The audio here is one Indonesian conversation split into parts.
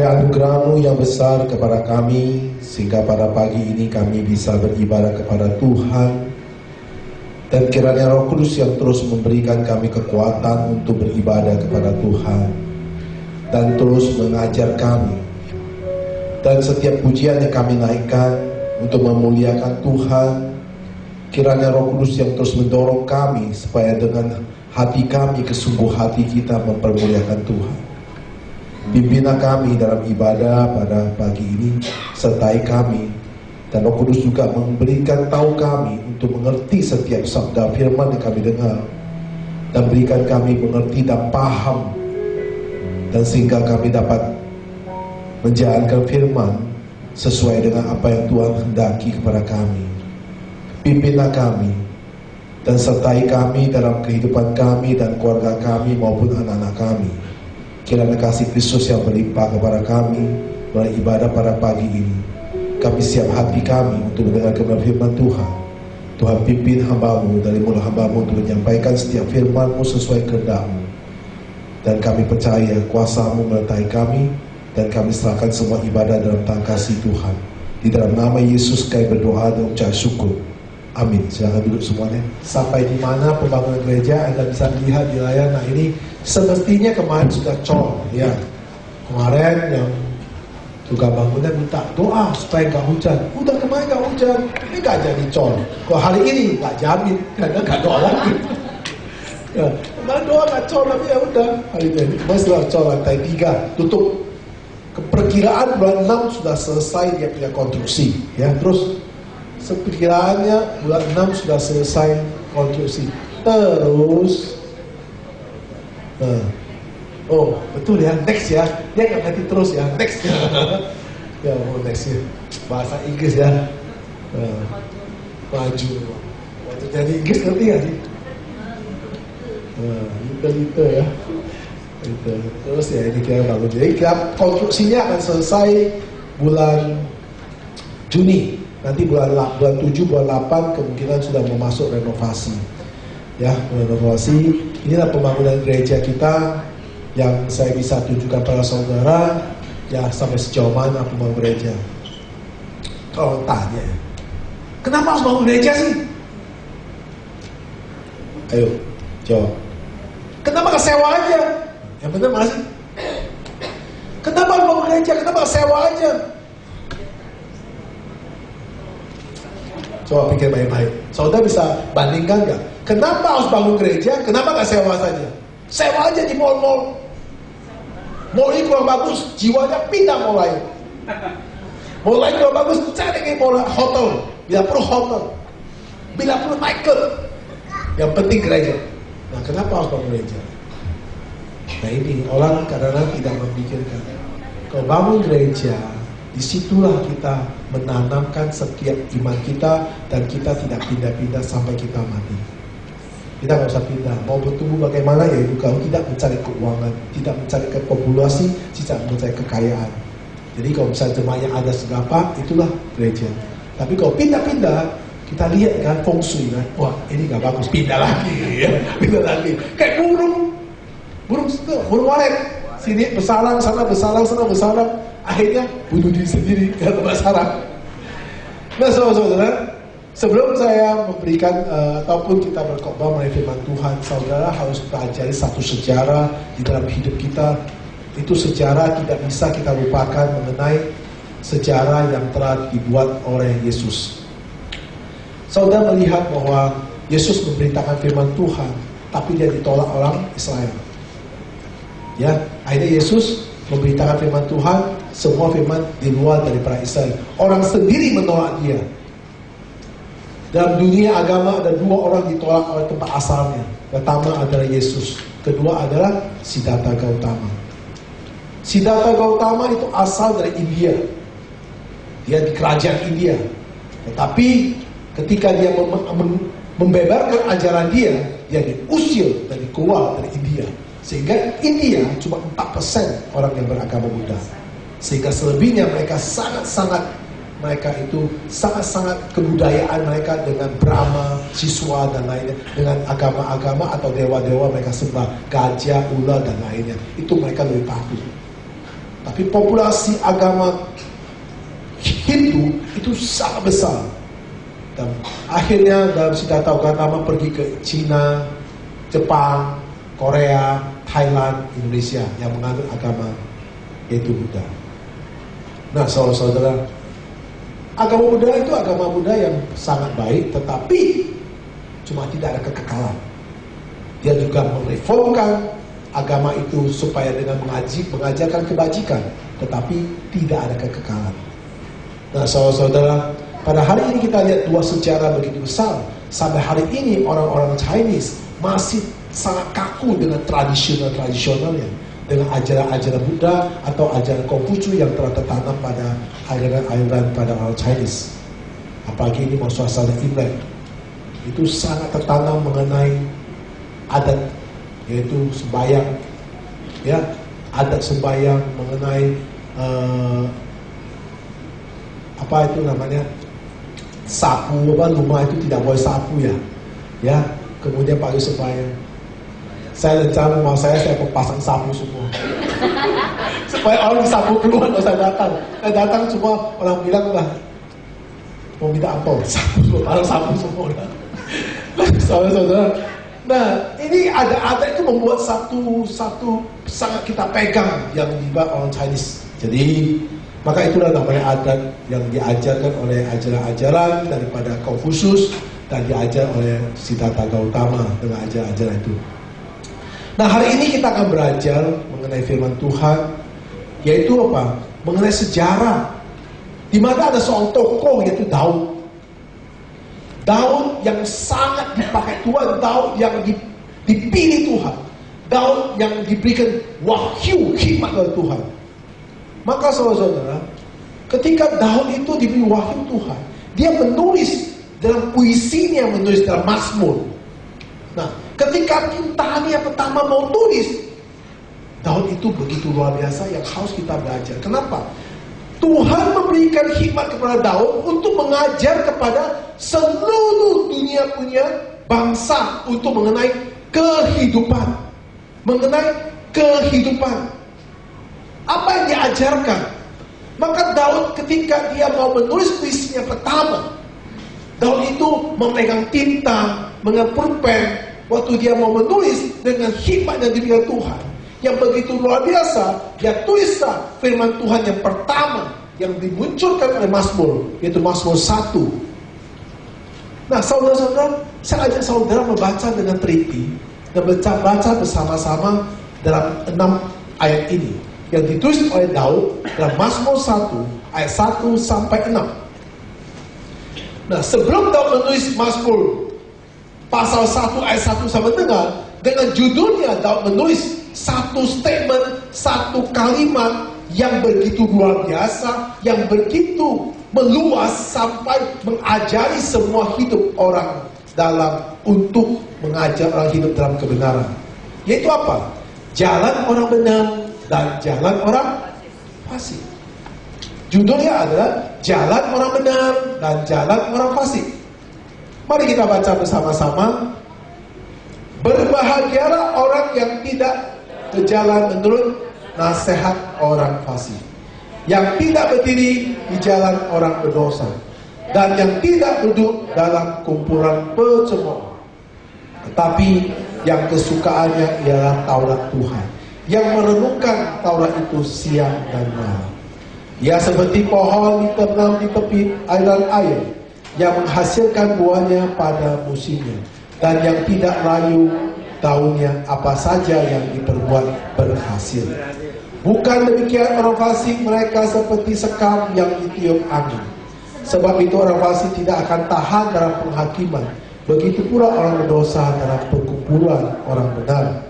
anugerah-Mu yang besar kepada kami, sehingga pada pagi ini kami bisa beribadah kepada Tuhan. Dan kiranya Roh Kudus yang terus memberikan kami kekuatan untuk beribadah kepada Tuhan, dan terus mengajar kami. Dan setiap pujian yang kami naikkan untuk memuliakan Tuhan, kiranya Roh Kudus yang terus mendorong kami supaya dengan hati kami, kesungguh hati kita mempermuliakan Tuhan. Pimpinlah kami dalam ibadah pada pagi ini, sertai kami. Dan Roh Kudus juga memberikan tahu kami untuk mengerti setiap sabda firman yang kami dengar, dan berikan kami mengerti dan paham, dan sehingga kami dapat menjalankan firman sesuai dengan apa yang Tuhan hendaki kepada kami. Pimpinlah kami dan sertai kami dalam kehidupan kami dan keluarga kami maupun anak-anak kami. Kiranya kasih Kristus yang berlimpah kepada kami melalui ibadah pada pagi ini. Kami siap hati kami untuk mendengarkan firman Tuhan. Tuhan pimpin hamba-Mu dari mulut hamba-Mu untuk menyampaikan setiap firman-Mu sesuai kehendak-Mu. Dan kami percaya kuasa-Mu menyertai kami, dan kami serahkan semua ibadah dalam tangan kasih Tuhan. Di dalam nama Yesus kami berdoa dan ucap syukur. Amin. Silakan duduk semuanya. Sampai di mana pembangunan gereja Anda bisa lihat di layar. Nah, ini semestinya kemarin sudah col, ya. Kemarin yang juga bangunan minta doa supaya nggak hujan. Udah kemarin nggak hujan, ini nggak jadi col. Kalau hari ini nggak jamin, karena nggak doa lagi. Ya, kemarin doa nggak col, tapi ya udah. Hari ini masih col lantai 3 tutup. Perkiraan bulan 6 sudah selesai dia punya konstruksi, ya. Terus perkiraannya bulan 6 sudah selesai konstruksi. Terus oh betul ya, next ya. Dia nggak ganti terus ya, next ya. Ya next ya. Bahasa Inggris ya. Maju. Waktu jadi Inggris ngerti gak sih? Gitu ya. Gitu. Terus ya ini kira bagus. Jadi konstruksinya akan selesai bulan Juni. Nanti bulan 7, bulan 8 kemungkinan sudah mau masuk renovasi. Ya, renovasi. Inilah pembangunan gereja kita yang saya bisa tunjukkan pada saudara, ya sampai sejauh mana pembangunan gereja. Kalau tanya, kenapa harus bangun gereja sih? Ayo, jawab. Kenapa gak sewa aja? Yang benar mana sih? Kenapa harus bangun gereja? Kenapa gak sewa aja? Coba pikir baik-baik. Saudara bisa bandingkan gak? Kenapa harus bangun gereja? Kenapa gak sewa saja? Sewa aja di mall-mall. Mall ini kurang bagus, jiwanya pindah mall lain. Mall lain kurang bagus, cari ke mall hotel. Bila perlu hotel, bila perlu Michael. Yang penting gereja. Nah, kenapa harus bangun gereja? Nah ini orang kadang-kadang tidak memikirkan. Kalau bangun gereja, disitulah kita menanamkan setiap iman kita, dan kita tidak pindah-pindah sampai kita mati. Kita nggak usah pindah. Mau bertumbuh bagaimana ya itu kalau tidak mencari keuangan, tidak mencari populasi, tidak mencari kekayaan. Jadi kalau misalnya jemaahnya ada seberapa, itulah gereja. Tapi kalau pindah-pindah, kita lihat kan feng shui kan, wah ini nggak bagus, pindah lagi, ya. Pindah lagi. Kayak burung walet, sini bersarang, sana bersarang, sana bersarang, akhirnya bunuh diri sendiri karena bersarang. Nah saudara-saudara, sebelum saya memberikan ataupun kita berkhotbah mengenai firman Tuhan, saudara harus pelajari satu sejarah di dalam hidup kita. Itu sejarah tidak bisa kita lupakan mengenai sejarah yang telah dibuat oleh Yesus. Saudara melihat bahwa Yesus memberitakan firman Tuhan, tapi dia ditolak orang Israel. Ya, akhirnya Yesus memberitakan firman Tuhan, semua firman di luar daripada Israel. Orang sendiri menolak dia. Dalam dunia agama ada 2 orang ditolak oleh tempat asalnya. Pertama adalah Yesus, kedua adalah Siddhartha Gautama. Siddhartha Gautama itu asal dari India. Dia di kerajaan India. Tetapi ketika dia membeberkan ajaran dia diusir dari keluar dari India. Sehingga India cuma 4% orang yang beragama Buddha. Sehingga selebihnya mereka sangat-sangat kebudayaan mereka dengan Brahma, Siswa dan lainnya, dengan agama-agama atau dewa-dewa mereka sembah, gajah, ular dan lainnya. Itu mereka lebih patuh. Tapi populasi agama Hindu itu sangat besar. Dan akhirnya dalam Siddhartha Gautama pergi ke Cina, Jepang, Korea, Thailand, Indonesia yang menganut agama yaitu Buddha. Nah, saudara-saudara, agama Buddha itu agama Buddha yang sangat baik, tetapi cuma tidak ada kekekalan. Dia juga mereformkan agama itu supaya dengan mengajarkan kebajikan, tetapi tidak ada kekekalan. Nah, saudara-saudara, pada hari ini kita lihat dua sejarah begitu besar. Sampai hari ini orang-orang Chinese masih sangat kaku dengan tradisionalnya, dengan ajaran-ajaran Buddha atau ajaran Konghucu yang telah tertanam pada aliran pada orang Chinese. Apalagi ini mau suasana Imlek, itu sangat tertanam mengenai adat, yaitu sembahyang, ya, adat sembahyang mengenai apa itu namanya, sapu, apa, rumah itu tidak boleh sapu, ya, kemudian pagi sembahyang. Saya rencana rumah saya pasang sapu semua supaya orang sapu keluar kalau saya datang. Saya datang semua orang bilang lah mau minta ampun, sapu semua, orang sapu semua. Saudara-saudara, nah ini ada itu membuat satu sangat kita pegang yang dibuat orang Chinese. Jadi maka itulah namanya adat yang diajarkan oleh ajaran-ajaran daripada Konfusius dan diajar oleh Siddhartha Gautama dengan ajaran-ajaran itu. Nah, hari ini kita akan belajar mengenai firman Tuhan, yaitu apa? Mengenai sejarah, di mana ada seorang tokoh yaitu Daud. Daud yang sangat dipakai Tuhan, Daud yang dipilih Tuhan, Daud yang diberikan wahyu hikmat oleh Tuhan. Maka saudara-saudara, ketika Daud itu diberi wahyu Tuhan, dia menulis dalam puisinya, menulis dalam Mazmur. Nah, ketika Tania pertama mau tulis, Daud itu begitu luar biasa yang harus kita belajar. Kenapa? Tuhan memberikan hikmat kepada Daud untuk mengajar kepada seluruh dunia punya bangsa untuk mengenai kehidupan. Apa yang diajarkan? Maka Daud ketika dia mau menulis puisinya pertama, Daud itu memegang tinta, memegang pulpen. Waktu dia mau menulis dengan hikmat yang diberikan Tuhan yang begitu luar biasa, dia tulislah firman Tuhan yang pertama yang dimunculkan oleh Mazmur, yaitu Mazmur 1. Nah, saudara-saudara, saya ajak saudara membaca dengan teliti dan baca bersama-sama dalam 6 ayat ini yang ditulis oleh Daud dalam Mazmur 1 ayat 1 sampai 6. Nah, sebelum Daud menulis Mazmur pasal 1 ayat 1 sampai dengan judulnya, Daud menulis satu statement, satu kalimat yang begitu luar biasa, yang begitu meluas sampai mengajari semua hidup orang dalam untuk mengajar orang hidup dalam kebenaran. Yaitu apa? Jalan orang benar dan jalan orang fasik. Judulnya adalah Jalan Orang Benar dan Jalan Orang Fasik. Mari kita baca bersama-sama. Berbahagialah orang yang tidak berjalan menurut nasihat orang fasik, yang tidak berdiri di jalan orang berdosa, dan yang tidak duduk dalam kumpulan pencemooh. Tetapi yang kesukaannya ialah Taurat Tuhan, yang merenungkan Taurat itu siang dan malam. Ia seperti pohon ditanam di tepi aliran air, yang menghasilkan buahnya pada musimnya, dan yang tidak layu daunnya, apa saja yang diperbuat berhasil. Bukan demikian orang fasik, mereka seperti sekam yang ditiup angin. Sebab itu orang fasik tidak akan tahan dalam penghakiman. Begitu pula orang berdosa dalam perkumpulan orang benar.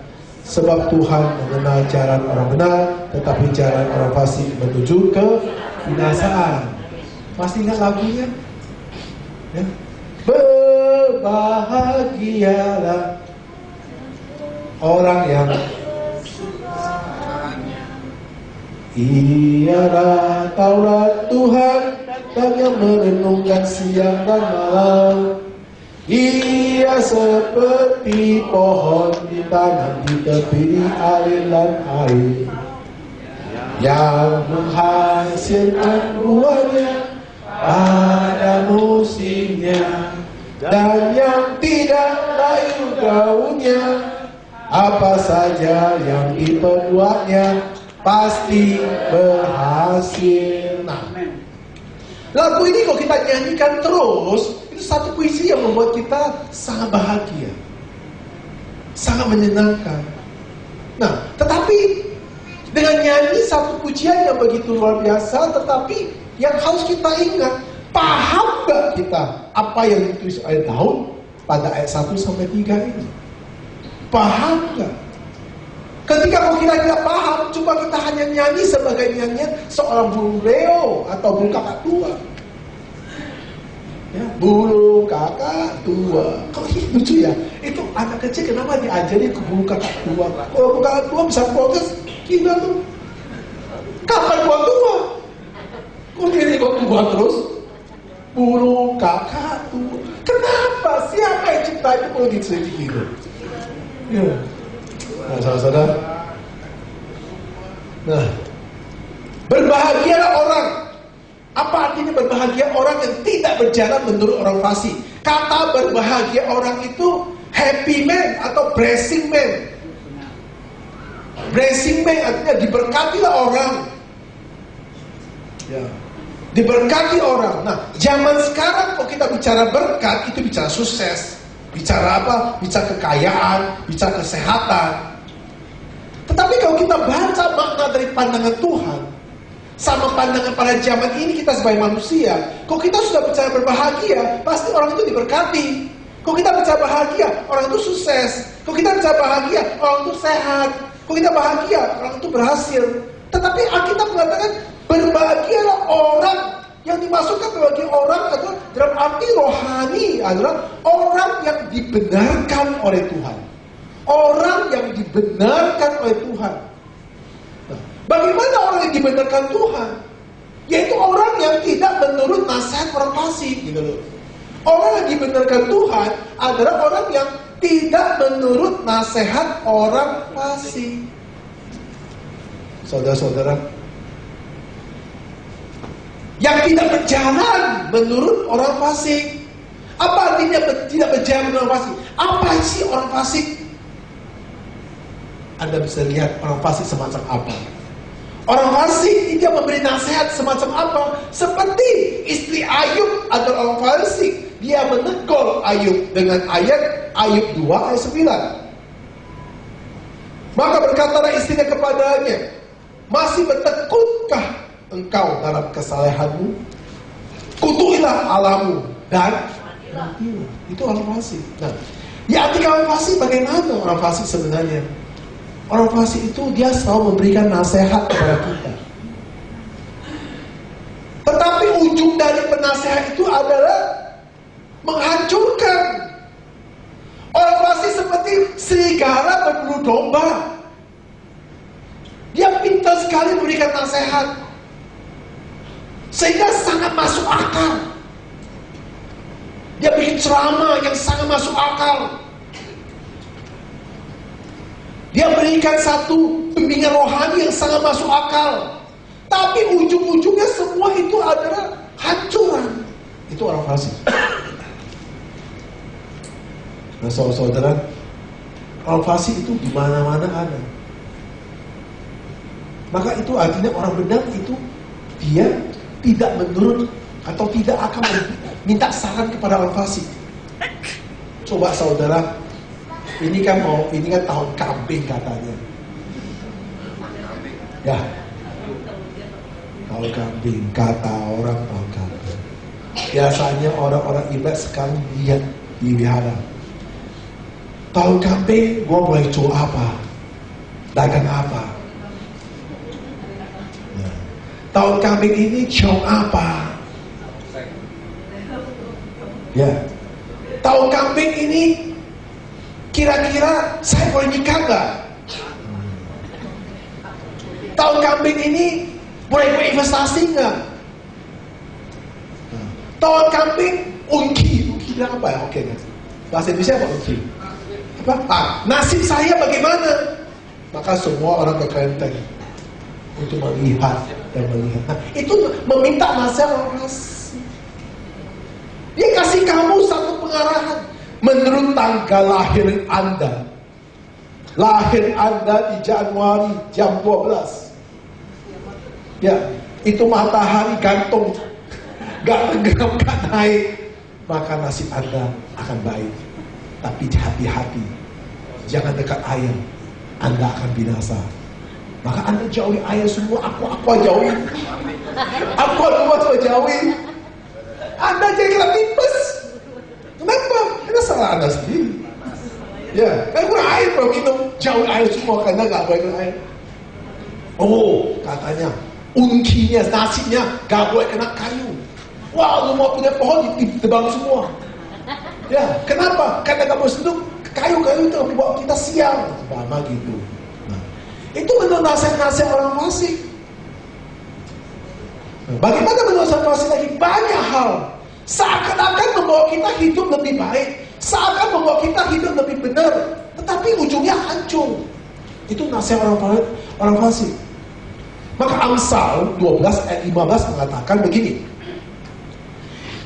Sebab Tuhan mengenal jalan orang benar, tetapi jalan orang fasik menuju ke binasaan. Masih ingat lagunya? Ya. Berbahagialah orang yang ialah Taurat Tuhan dan yang merenungkan siang dan malam. Ia seperti pohon ditanam di tepi aliran air, yang menghasilkan buahnya pada musimnya, dan yang tidak layu daunnya, apa saja yang diperbuatnya pasti berhasil. Nah, lagu ini kalau kita nyanyikan terus, itu satu puisi yang membuat kita sangat bahagia, sangat menyenangkan. Nah, tetapi dengan nyanyi satu pujian yang begitu luar biasa, tetapi yang harus kita ingat, paham gak kita apa yang ditulis oleh Daud pada ayat 1 sampai 3 ini? Paham gak? Ketika kalau kita tidak paham, coba kita hanya nyanyi sebagai nyanyian seorang burung Leo atau burung kakak tua. Ya, burung kakak tua. Kok lucu ya? Itu anak kecil kenapa diajari ke burung kakak tua? Kalau burung kakak tua bisa protes, gila tuh. Kapan gua tua? Kok ini kok tua terus? Burung kakak tua. Kenapa? Siapa yang cipta itu perlu diselidiki gitu? Ya. Nah, saudara-saudara. Nah, berbahagialah orang. Apa artinya berbahagia? Orang yang tidak berjalan menurut orang fasik. Kata berbahagia orang itu happy man atau blessing man. Blessing man artinya diberkatilah orang. Ya. Diberkati orang. Nah, zaman sekarang kalau kita bicara berkat, itu bicara sukses. Bicara apa? Bicara kekayaan, bicara kesehatan. Tetapi kalau kita baca makna dari pandangan Tuhan, sama pandangan pada zaman ini kita sebagai manusia, kalau kita sudah bicara berbahagia, pasti orang itu diberkati. Kalau kita bicara bahagia, orang itu sukses. Kalau kita bicara bahagia, orang itu sehat. Kalau kita bahagia, orang itu berhasil. Tetapi Alkitab mengatakan, berbahagialah orang. Yang dimasukkan bagi orang adalah dalam arti rohani, adalah orang yang dibenarkan oleh Tuhan. Orang yang dibenarkan oleh Tuhan. Nah, bagaimana orang yang dibenarkan Tuhan? Yaitu orang yang tidak menurut nasihat orang fasik, gitu loh. Orang yang dibenarkan Tuhan adalah orang yang tidak menurut nasihat orang fasik. Saudara-saudara, yang tidak berjalan menurut orang fasik. Apa artinya tidak berjalan menurut orang fasik? Apa sih orang fasik? Anda bisa lihat orang fasik semacam apa. Orang fasik dia memberi nasihat semacam apa? Seperti istri Ayub adalah orang fasik. Dia menegur Ayub dengan ayat Ayub 2 ayat 9. Maka berkatalah istrinya kepadanya, masih bertekutkah engkau dalam kesalehanmu? Kutukilah Allahmu dan matilah. Itu orang fasik. Nah, diartikan orang fasik bagaimana orang fasik sebenarnya? Orang fasik itu dia selalu memberikan nasihat kepada kita. Tetapi ujung dari penasehat itu adalah menghancurkan. Orang fasik seperti serigala berbulu domba. Dia pintar sekali memberikan nasihat, sehingga sangat masuk akal. Dia bikin ceramah yang sangat masuk akal. Dia berikan satu bimbingan rohani yang sangat masuk akal. Tapi ujung-ujungnya semua itu adalah hancuran. Itu orang fasik. Nah, saudara-saudara, orang fasik itu di mana-mana ada. Maka itu artinya orang benar itu dia tidak menurut atau tidak akan minta saran kepada orang fasik. Coba saudara, ini kan tahun kambing katanya. Ya, tahun kambing, kata orang tahun kambing. Biasanya orang-orang ibadah sekarang lihat di wihara. Tahun kambing, gua boleh jual apa? Dagang apa? Ya. Tahun kambing ini ciong apa? Ya. Tahun kambing ini kira-kira saya boleh nikah nggak? Tahun kambing ini boleh berinvestasi nggak? Tahun kambing unki apa ya? Oke, bahasa Indonesia apa unki? Apa? Nasib saya bagaimana? Maka semua orang ke kelenteng. untuk melihat dan melihat. Nah, itu meminta nasihat kasih. Dia kasih kamu satu pengarahan menurut tanggal lahir Anda. Lahir Anda di Januari jam 12. Ya, itu matahari gantung, gak tenggelam, gak naik, maka nasib Anda akan baik. Tapi hati-hati, jangan dekat air, Anda akan binasa. Maka Anda jauhi air semua, aku jauhi. Aku semua jauhi. Anda jadi kena tipes. Kenapa? Karena salah Anda sendiri. Ya, kan kurang air kalau kita jauhi air semua karena gak boleh kena air. Oh, katanya ungkinya, nasinya gak boleh kena kayu. Wah, rumah punya pohon ditebang semua. Ya, kenapa? Karena gak boleh sentuh kayu-kayu itu membuat kita sial. Sama gitu. Nah, itu menurut nasihat-nasihat orang fasik. Nah, bagaimana menurut nasihat fasik lagi? Banyak hal. Seakan-akan membawa kita hidup lebih baik. Seakan membawa kita hidup lebih benar. Tetapi ujungnya hancur. Itu nasihat orang fasik. Maka Amsal 12 ayat 15 mengatakan begini.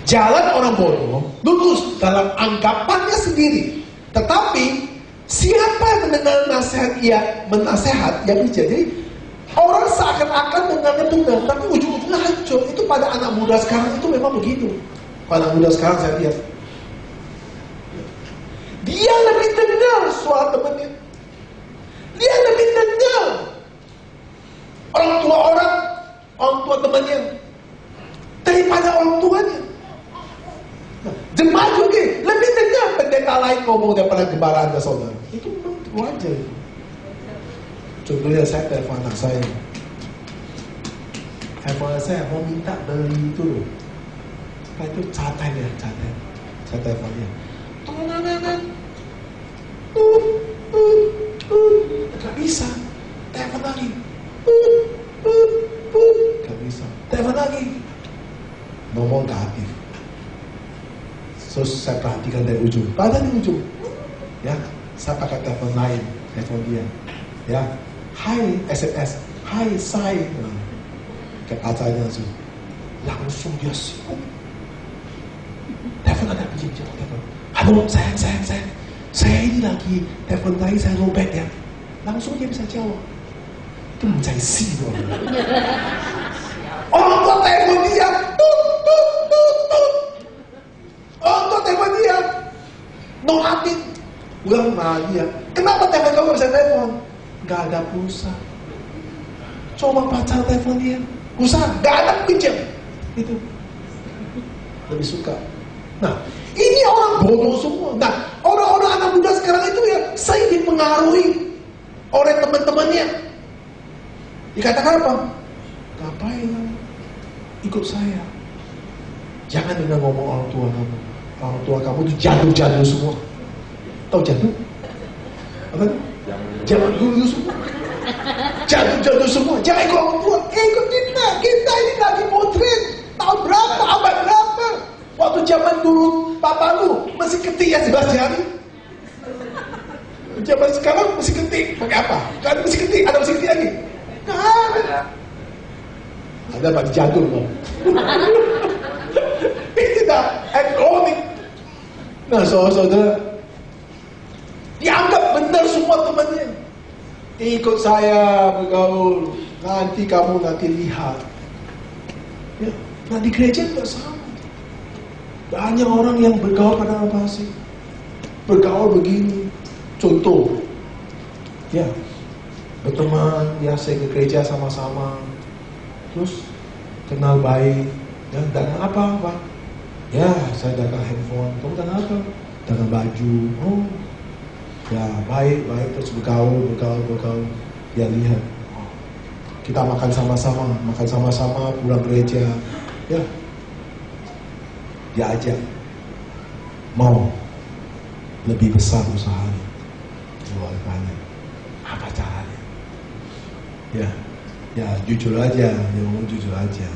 Jalan orang bodoh lurus dalam anggapannya sendiri. Tetapi siapa yang mendengar nasihat ia menasehat, yang jadi orang seakan-akan mendengarnya benar, tapi ujung-ujungnya hancur. Itu pada anak muda sekarang itu memang begitu. Pada anak muda sekarang saya lihat, dia lebih dengar suara temannya. Dia lebih dengar orang tua temannya daripada orang tuanya. Nah, jemaat juga lebih dengar pendeta lain ngomong daripada gembala Anda, saudara. Itu memang wajar. Contohnya saya telepon anak saya. Telepon saya mau minta beli itu loh. Apa itu catat ya, catat. Saya telepon dia. Gak bisa. Telepon lagi. Gak bisa. Telepon lagi. Nomor gak aktif. Terus saya perhatikan dari ujung. Pada di ujung. Ya, saya pakai telepon lain. Telepon dia. Ya. Hai SMS. Hai say. Kayak acaranya langsung. Langsung dia sibuk. Telepon ada bijak telepon. Halo sayang. Saya ini lagi telepon tadi saya robek ya. Langsung dia bisa jawab. Itu mencari si doang. Orang tua telepon dia. Orang tua telepon dia. Nolakin. Ulang lagi ya. Kenapa telepon kamu bisa telepon? Gak ada pulsa. Coba pacar telepon dia. Pulsa gak ada, pinjam. Itu lebih suka. Nah, ini orang bodoh semua. Nah, orang-orang anak muda sekarang itu ya saya dipengaruhi oleh teman-temannya. Dikatakan apa? Ngapain kamu ikut saya? Jangan dengar ngomong orang tua kamu. Orang tua kamu itu jadul-jadul semua. Tahu jadul? Apa itu? Jangan dulu semua. Jadul-jadul semua. Jangan ikut orang tua. Ikut kita. Kita ini lagi potret. Tahun berapa? Abad berapa? Waktu zaman dulu papamu masih ketik ya 11 jari. Zaman sekarang masih ketik. Pakai apa? Kan masih ketik. Ada masih ketik lagi? Nggak ada. Ada bagi jadul loh. Ini dah elektronik. Nah saudara, dianggap benar semua temannya. Ikut saya bergaul. Nanti kamu lihat. Ya, nah di gereja juga sama. Banyak orang yang bergaul pada orang fasik. Bergaul begini. Contoh, ya, berteman, biasa ke gereja sama-sama, terus kenal baik, ya, dagang apa, Pak? Ya, saya dagang handphone. Kamu dagang apa? Dagang baju. Oh, ya, baik, terus bergaul. Dia lihat, oh, kita makan sama-sama, pulang gereja, ya. Dia ajak, mau lebih besar usahanya, jual banyak. Apa caranya? Ya jujur aja, dia ngomong jujur aja.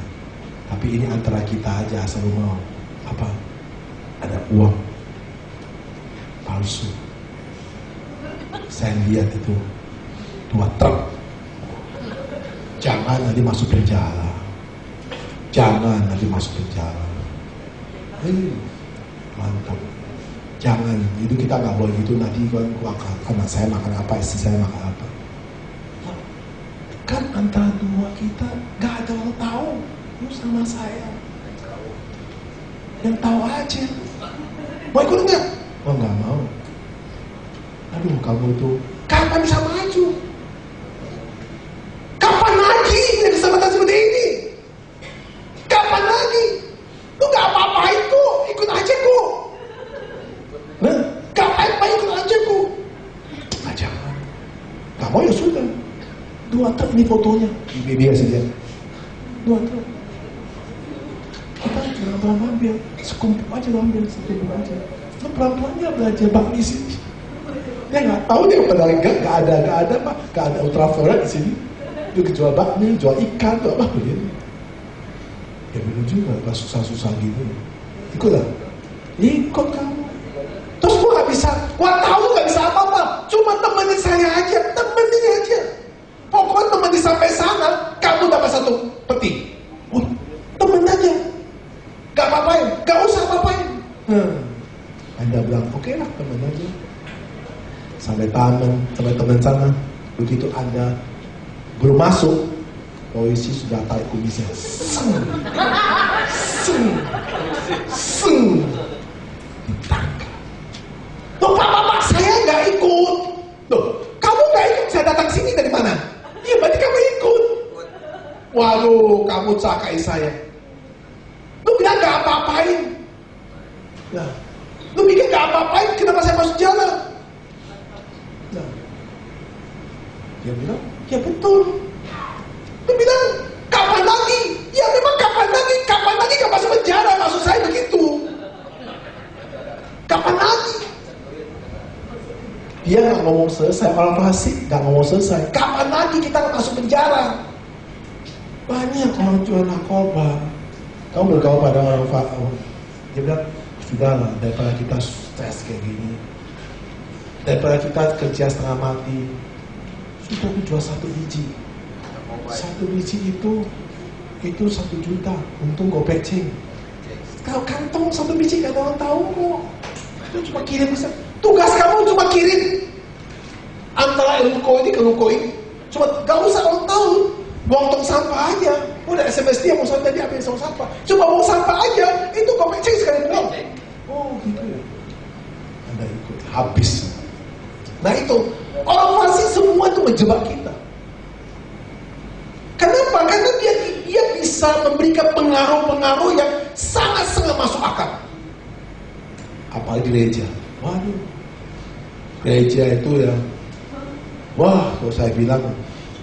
Tapi ini antara kita aja, asal lu mau. Apa? Ada uang palsu. Saya lihat itu 2 truk. Jangan nanti masuk penjara. Jangan nanti masuk penjara. Mantap. Jangan, itu kita nggak boleh gitu. Nanti anak saya makan apa, istri saya makan apa. Kan antara dua kita nggak ada yang tahu. Lu sama saya. Yang tahu aja. Mau ikut nggak? Oh nggak mau. Aduh, kamu tuh kapan bisa maju? Kapan lagi punya kesempatan seperti ini? Kapan lagi? Lu gak apa-apain kok, ikut aja kok. Nah, gak apa-apa ikut aja kok. Nah, jangan. Gak mau ya sudah. 2 truk ini fotonya. Di media saja. 2 truk. Kita pelan-pelan ambil. Sekumpul aja ambil, sekumpul aja. Lu pelan-pelannya belajar bak di sini. Dia nggak tahu dia padahal nggak ada pak, nggak ada ultraviolet di sini. Dia jual bakmi, jual ikan, jual apa begini. Ya benar juga, pas susah-susah gitu. Ikutlah, ikut kamu. Terus gua nggak bisa, gua tahu nggak bisa apa-apa. Cuma temenin saya aja, temenin aja. Pokoknya temenin sampai sana, kamu dapat 1 peti. Temen aja, nggak apa-apain, nggak usah apa-apain. Anda bilang, oke lah, temen aja. Sampai teman-teman sana. Begitu Anda belum masuk, polisi sudah tarik kumisnya. Ditangkap. Loh pak, saya nggak ikut. Loh, kamu nggak ikut, saya datang sini dari mana? Iya, berarti kamu ikut. Waduh, kamu cakai saya. Lu bilang nggak apa-apain. Nah, lu bikin nggak apa-apain, kenapa saya masuk jalan? Nah, dia bilang, ya betul. Dia bilang, kapan lagi? Ya memang kapan lagi gak masuk penjara, maksud saya begitu. Kapan lagi? Dia gak ngomong selesai, orang fasik gak ngomong selesai. Kapan lagi kita gak masuk penjara? Banyak orang jual narkoba. Kamu bergaul pada orang fasik. Dia bilang, sudahlah, daripada kita stres kayak gini, daripada kita kerja setengah mati, sudah aku jual 1 biji. 1 biji itu 1 juta. Untung gopecing. Kalau kantong 1 biji gak ada orang tahu kok. Itu cuma kirim. Tugas kamu cuma kirim antara ilmu ini ke ilmu ini. Cuma gak usah orang tahu. Buang tong sampah aja. Udah SMS dia mau sampai dia ambil tong sampah. Coba buang sampah aja. Itu gopecing sekali buang. Oh gitu ya. Anda ikut habis. Nah itu, orang fasik semua itu menjebak kita. Kenapa? Karena dia bisa memberikan pengaruh-pengaruh yang sangat-sangat masuk akal. Apalagi gereja. Waduh, gereja itu ya, wah kalau saya bilang,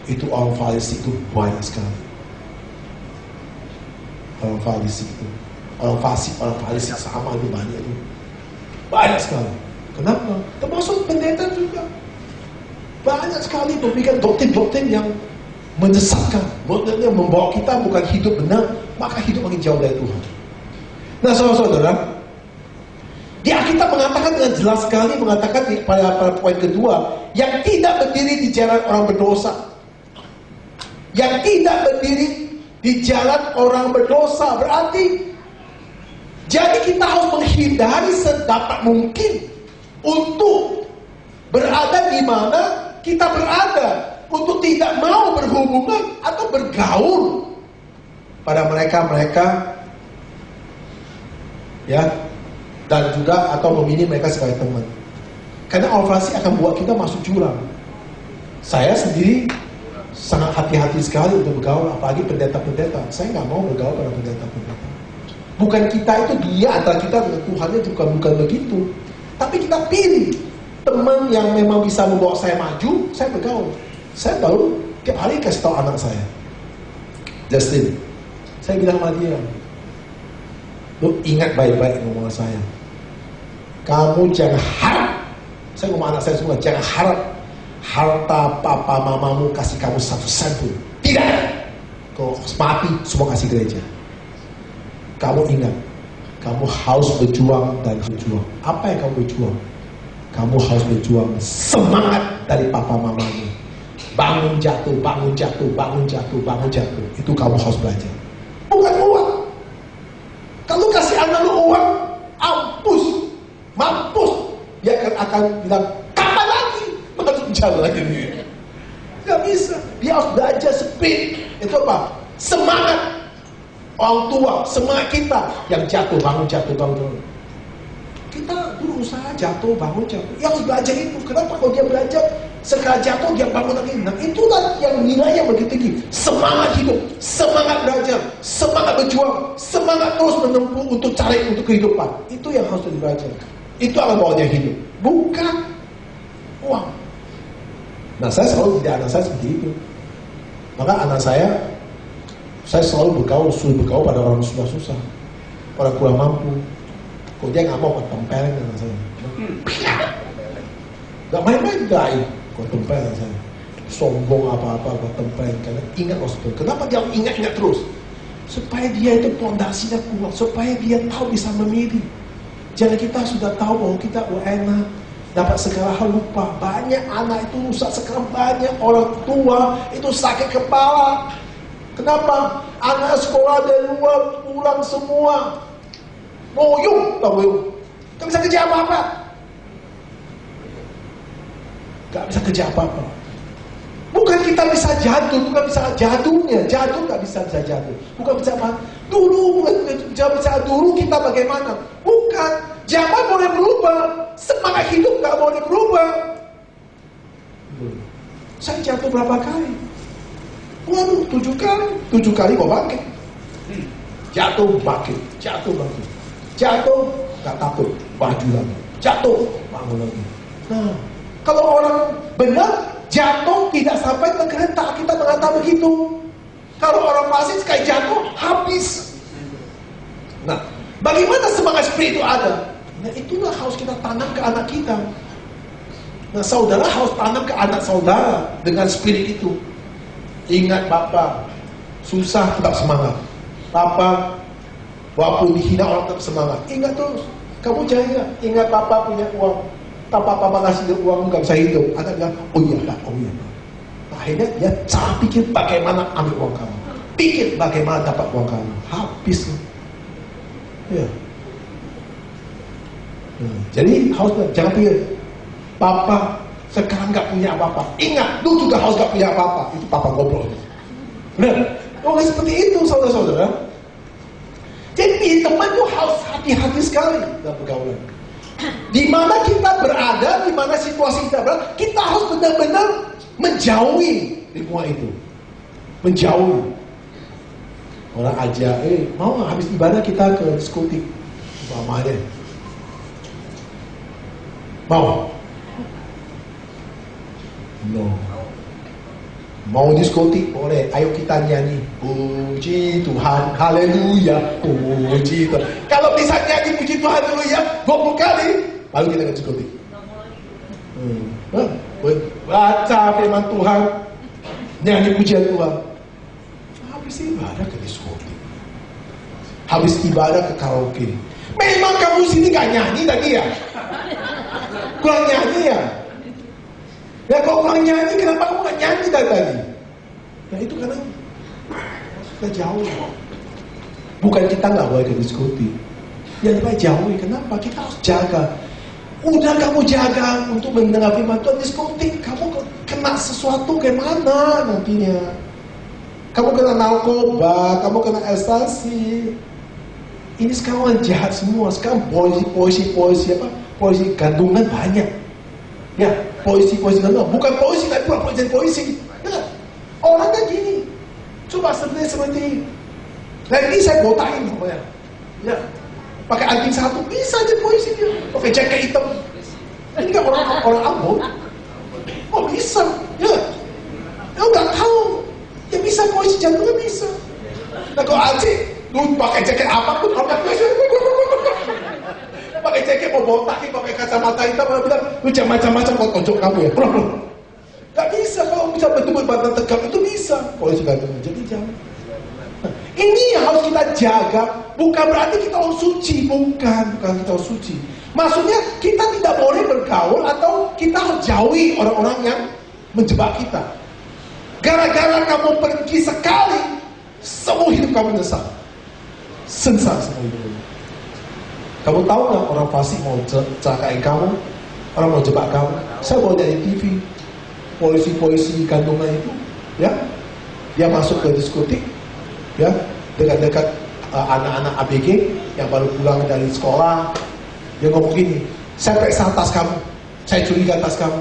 itu orang fasik itu banyak sekali. Orang fasik itu, orang fasik sama itu banyak itu. Banyak sekali. Kenapa? Termasuk pendeta juga. Banyak sekali memberikan doktrin-doktrin yang menyesatkan. Doktrin yang membawa kita bukan hidup benar, maka hidup makin jauh dari Tuhan. Nah saudara-saudara, di Alkitab mengatakan dengan jelas sekali, mengatakan pada poin kedua, yang tidak berdiri di jalan orang berdosa. Yang tidak berdiri di jalan orang berdosa. Berarti, jadi kita harus menghindari sedapat mungkin untuk berada di mana kita berada, untuk tidak mau berhubungan atau bergaul pada mereka ya, dan juga atau memilih mereka sebagai teman. Karena orang fasik akan buat kita masuk jurang. Saya sendiri sangat hati-hati sekali untuk bergaul, apalagi pendeta-pendeta. Saya nggak mau bergaul pada pendeta-pendeta. Bukan kita itu dia antara kita dengan Tuhannya, bukan begitu. Tapi kita pilih teman yang memang bisa membawa saya maju, saya bergaul. Saya baru tiap hari kasih tahu anak saya, Justin, saya bilang sama dia, lu ingat baik-baik ngomong saya. Kamu jangan harap, saya ngomong anak saya semua, jangan harap harta papa mamamu kasih kamu 1 sen pun. Tidak. Kalau mati semua kasih gereja. Kamu ingat, kamu harus berjuang dan berjuang. Apa yang kamu berjuang? Kamu harus berjuang semangat dari papa mamamu. Bangun jatuh, bangun jatuh, bangun jatuh, bangun jatuh. Itu kamu harus belajar. Bukan uang. Kalau kasih anak lu uang, mampus. Dia akan bilang, kapan lagi? Masuk jalan lagi nih. Gak bisa. Dia harus belajar speed. Itu apa? Semangat. Orang tua, semangat kita yang jatuh, bangun, jatuh, bangun. Kita dulu usaha jatuh, bangun, jatuh. Yang harus belajar itu. Kenapa? Kalau dia belajar, sekali jatuh, dia bangun lagi. Nah, itulah yang nilainya begitu tinggi. Semangat hidup, semangat belajar, semangat berjuang, semangat terus menempuh untuk cari untuk kehidupan. Itu yang harus belajar. Itu akan bawa dia hidup. Bukan uang. Nah, saya selalu tidak anak saya seperti itu. Maka anak saya selalu suruh bergaul pada orang susah-susah, orang kurang mampu. Kalau dia nggak mau, tempelin anak saya. Gak main-main gak, kau tempelin anak saya. Sombong apa-apa, kau tempelin. Karena ingat Rasul. Kenapa dia ingat-ingat terus? Supaya dia itu pondasinya kuat, supaya dia tahu bisa memilih. Jangan kita sudah tahu bahwa kita enak, dapat segala hal lupa. Banyak anak itu rusak sekarang, banyak orang tua itu sakit kepala. Kenapa? Anak sekolah dari luar pulang semua moyung, gak bisa kerja apa-apa. Gak bisa kerja apa-apa. Bukan kita bisa jatuh, bukan bisa jatuhnya, jatuh gak bisa jatuh. Bukan bisa apa? Dulu kita bagaimana? Bukan, zaman boleh berubah, semangat hidup gak boleh berubah. Saya jatuh berapa kali? Waduh, 7 kali. 7 kali mau bangkit. Jatuh, bangkit. Jatuh, bangkit. Jatuh, gak takut, baju lagi. Jatuh, bangun lagi. Nah, kalau orang benar, jatuh tidak sampai tergeletak. Kita mengatakan begitu. Kalau orang fasik sekali jatuh, habis. Nah, bagaimana semangat seperti itu ada? Nah, itulah harus kita tanam ke anak kita. Nah, saudara harus tanam ke anak saudara dengan spirit itu. Ingat Bapak, susah tetap semangat. Bapak, walaupun dihina orang tetap semangat. Ingat terus, kamu jaga. Ingat Bapak punya uang. Tanpa Bapak kasih dia uang, gak bisa hidup. Anak bilang, oh iya Pak, oh iya Pak. Akhirnya dia cara pikir bagaimana ambil uang kamu. Pikir bagaimana dapat uang kamu. Habis. Ya. Jadi harus jangan pikir Papa sekarang gak punya apa-apa. Ingat, lu juga harus gak punya apa-apa. Itu Papa goblok. Benar? Oh, seperti itu saudara-saudara. Jadi teman itu harus hati-hati sekali dalam pergaulan. Di mana kita berada, di mana situasi kita berada, kita harus benar-benar menjauhi lingkungan itu. Menjauhi. Orang aja, mau gak habis ibadah kita ke diskotik? Mamanya. Mau? No. Mau diskotik? Boleh. Ayo kita nyanyi. Puji Tuhan, haleluya. Puji Tuhan. Kalau bisa nyanyi puji Tuhan, haleluya 20 kali, baru kita ke diskotik. Baca firman Tuhan, nyanyi pujian Tuhan. Habis ibadah ke diskotik. Habis ibadah ke karaoke. Memang kamu sini gak nyanyi tadi ya? Kurang nyanyi ya? Ya kalau kurang nyanyi, kenapa kamu gak nyanyi tadi? Nah itu karena kita jauh. Bukan kita gak boleh ke diskotik. Ya lebih jauhi. Kenapa? Kita harus jaga. Udah kamu jaga untuk mendengar firman Tuhan diskotik, kamu kena sesuatu gimana nantinya? Kamu kena narkoba, kamu kena ekstasi. Ini sekarang orang jahat semua. Sekarang polisi apa? Polisi gantungan banyak. Ya, polisi gantungan. Bukan polisi, tapi pura-pura jadi polisi. Ya, orangnya gini. Coba seperti. Nah ini saya botakin namanya. Ya, pakai anting satu bisa jadi polisi dia. Pakai jaket hitam. Ini kan orang Ambon. Oh bisa. Ya, nggak tahu. Ya bisa polisi jantungnya bisa. Nah kalau Aceh, lu pakai jaket apapun orang polisi. Pakai jaket mau botakin, pakai kacamata hitam, orang bilang lu jangan macam-macam buat tonjok kamu ya. Gak bisa kalau bisa betul-betul badan tegap itu bisa. Polisi gantungnya. Jadi jangan. Ini yang harus kita jaga. Bukan berarti kita harus suci. Bukan kita harus suci. Maksudnya kita tidak boleh bergaul atau kita harus jauhi orang-orang yang menjebak kita. Gara-gara kamu pergi sekali, semua hidup kamu menyesal. Sengsara semua hidup kamu. Kamu tahu nggak orang fasik mau celakain kamu, orang mau jebak kamu? Saya bawa dari TV, polisi-polisi kandungan itu, ya, dia masuk ke diskotik, ya, dekat-dekat anak-anak ABG yang baru pulang dari sekolah. Dia ngomong gini, saya periksa tas kamu, saya curiga tas kamu.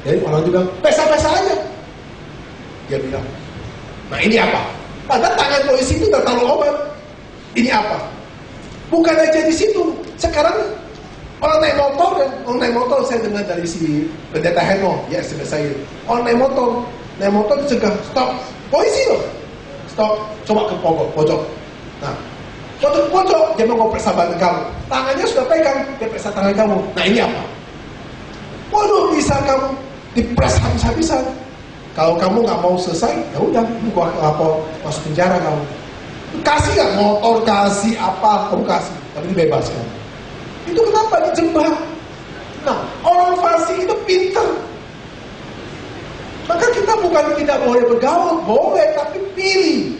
Jadi orang juga bilang, periksa aja. Dia bilang, nah ini apa? Padahal tangan polisi itu udah taruh obat. Ini apa? Bukan aja di situ. Sekarang orang naik motor saya dengar dari si pendeta Heno, ya SMS saya. Orang naik motor dicegah, stop, polisi loh, stop, coba ke pojok. Nah, pojok, dia mau periksa badan kamu. Tangannya sudah pegang, dia periksa tangan kamu. Nah ini apa? Waduh, bisa kamu dipres habis-habisan. Kalau kamu nggak mau selesai, ya udah, gua lapor masuk penjara kamu. Kasih nggak motor, kasih apa, kamu kasih, tapi dibebaskan. Itu kenapa dijebak? Nah, orang fasik itu pintar. Maka kita bukan tidak boleh bergaul, boleh, tapi pilih.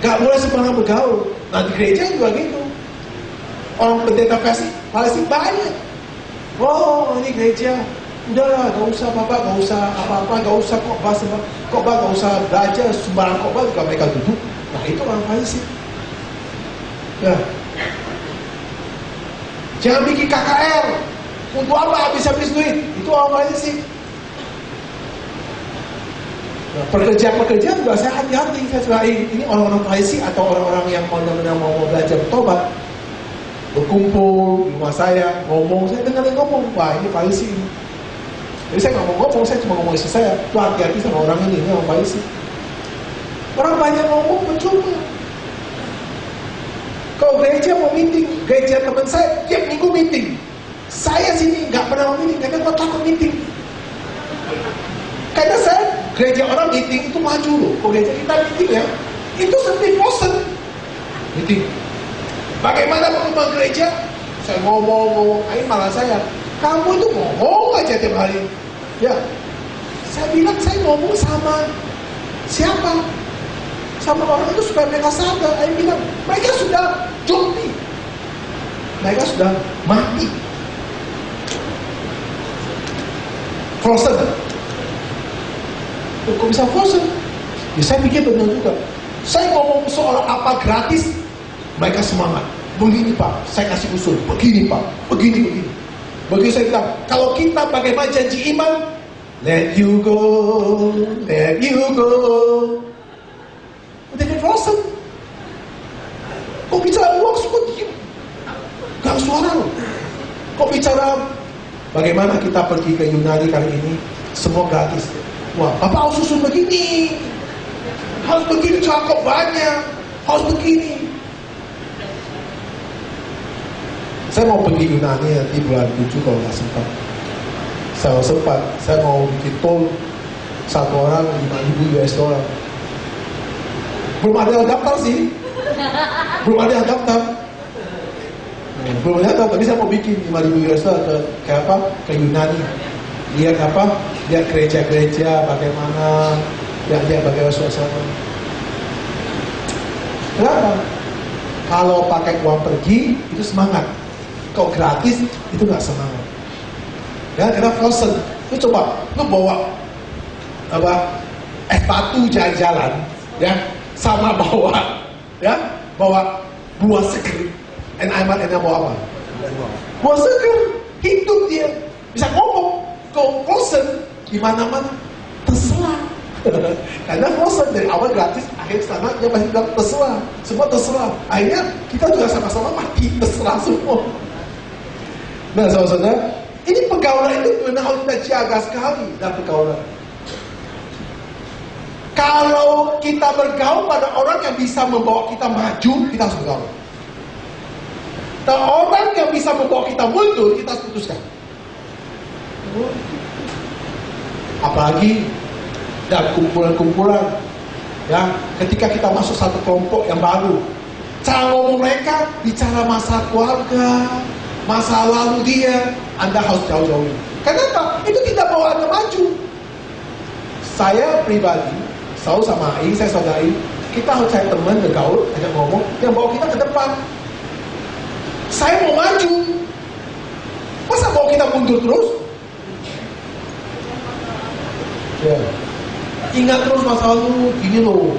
Gak boleh sembarangan bergaul. Nah di gereja juga gitu. Orang pendeta fasik banyak. Oh, ini gereja. Udahlah, gak usah bapak, gak usah apa-apa, gak usah khotbah, gak usah belajar, sembarang khotbah juga mereka duduk. Nah itu orang fasik. Ya. Jangan bikin KKR. Untuk apa habis-habis duit? Itu orang fasik. Nah, pekerja juga saya hati-hati. Saya sudah ini orang-orang fasik atau orang-orang yang benar-benar mau belajar bertobat. Berkumpul di rumah saya, ngomong, saya dengar ngomong, wah ini fasik. Jadi saya nggak mau ngomong, saya cuma ngomong istri saya, tuh hati-hati sama orang ini orang fasik. Orang banyak ngomong, percuma. Kalau gereja mau meeting, gereja teman saya tiap minggu meeting. Saya sini nggak pernah mau meeting, karena gue takut meeting. Karena saya, gereja orang meeting itu maju loh. Kalau gereja kita meeting ya, itu seperti bosen. Meeting. Bagaimana perkembangan gereja? Saya ngomong, akhirnya malah saya, kamu itu ngomong aja tiap hari. Ya, saya bilang saya ngomong sama siapa? Sama orang itu supaya mereka sadar. Saya bilang, mereka sudah zombie. Mereka sudah mati. Frozen. Kok bisa frozen? Ya saya pikir benar juga. Saya ngomong soal apa gratis, mereka semangat. Begini Pak, saya kasih usul. Begini Pak, begini. Begitu saya bilang, kalau kita bagaimana janji iman, let you go. Udah frozen. Kok bicara uang suka diem, gak suara loh. Kok bicara bagaimana kita pergi ke Yunani kali ini, semua gratis. Wah, Bapak harus susun begini, harus begini, cakep banyak, harus begini. Saya mau pergi Yunani nanti bulan 7 kalau nggak sempat. Saya sempat, saya mau bikin tol satu orang $5,000. Belum ada yang daftar sih, belum ada yang daftar. Belum ada, tapi saya mau bikin $5,000 ke apa? Ke Yunani. Lihat apa? Lihat gereja-gereja bagaimana, lihat bagaimana suasana. Kenapa? Kalau pakai uang pergi itu semangat. Kalau gratis itu nggak semangat. Ya, karena frozen. Lu coba, lu bawa apa? Es batu jalan-jalan, ya, sama bawa buah seger. Enak bawa apa? Buah seger. Hidup dia bisa ngomong. Kalau frozen di mana-mana terserah. Karena frozen dari awal gratis, akhir sana dia pasti bilang terserah. Semua terserah. Akhirnya kita juga sama-sama mati terserah semua. Nah, saudara, ini pergaulan itu benar harus kita jaga sekali dalam pergaulan. Kalau kita bergaul pada orang yang bisa membawa kita maju, kita harus bergaul. Kalau orang yang bisa membawa kita mundur, kita harus putuskan. Apalagi dalam kumpulan-kumpulan, ya, ketika kita masuk satu kelompok yang baru, cara ngomong mereka bicara masa keluarga, masa lalu dia, Anda harus jauh-jauhin. Kenapa? Itu tidak bawa Anda maju. Saya pribadi selalu sama Ai, saya saudari, kita harus cari teman, bergaul, ajak ngomong, yang bawa kita ke depan. Saya mau maju, masa mau kita mundur terus? Ya. Ingat terus masa lalu, gini loh.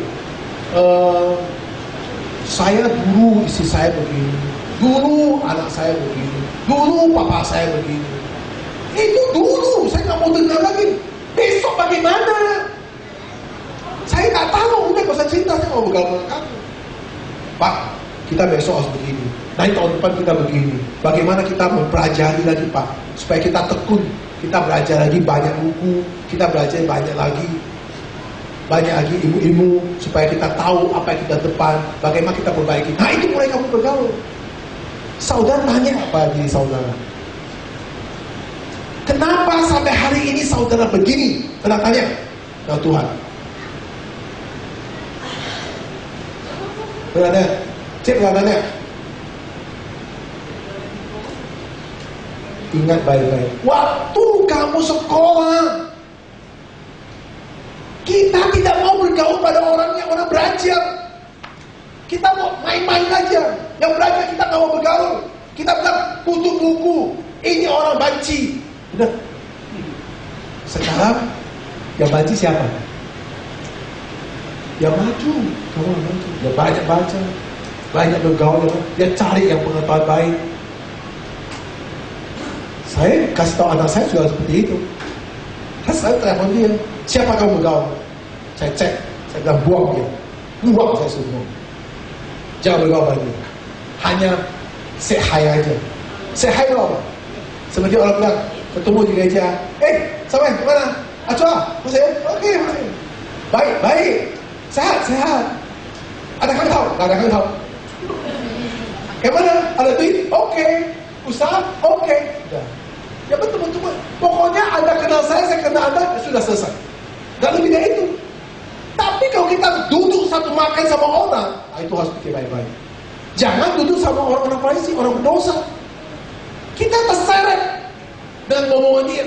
Saya dulu istri saya begini, dulu anak saya begini, dulu papa saya begini. Itu dulu, saya nggak mau dengar lagi. Besok bagaimana? Saya nggak tahu, udah gak usah cerita, saya mau bergaul dengan kamu. Pak, kita besok harus begini. Nanti tahun depan kita begini. Bagaimana kita mempelajari lagi Pak, supaya kita tekun, kita belajar lagi banyak buku, kita belajar banyak lagi ilmu-ilmu, supaya kita tahu apa yang kita depan, bagaimana kita perbaiki. Nah itu mulai kamu bergaul. Saudara tanya apa diri saudara? Kenapa sampai hari ini saudara begini? Pernah tanya? Nah Tuhan. Pernah tanya? Cik pernah tanya? Ingat baik-baik. Waktu kamu sekolah, kita tidak mau bergaul pada orang belajar. Kita mau main-main aja. Yang belajar kita nggak mau bergaul. Kita bilang butuh buku. Ini orang banci. Udah. Sekarang yang banci siapa? Yang maju. Kamu maju. Dia banyak baca, banyak bergaul. Dia cari yang pengetahuan baik. Saya kasih tahu anak saya juga seperti itu. Terus saya telepon dia, siapa kamu bergaul? Saya cek, saya bilang buang dia. Buang saya semua. Jangan bergaul lagi. Hanya say hi aja. Say hi loh. Seperti orang bilang, ketemu di gereja. Sampai kemana? Acua, masih? Oke, masih. Baik, baik. Sehat, sehat. Ada kang tahu? Gak ada kang tahu. Kemana? Ada duit? Oke. Usaha? Oke. Udah. Ya betul-betul. Pokoknya Anda kenal saya kenal Anda, sudah selesai. Gak lebih dari itu. Tapi kalau kita duduk satu makan sama orang, itu harus pikir baik-baik. Jangan duduk sama orang-orang Farisi, orang berdosa. Kita terseret dengan ngomongan dia.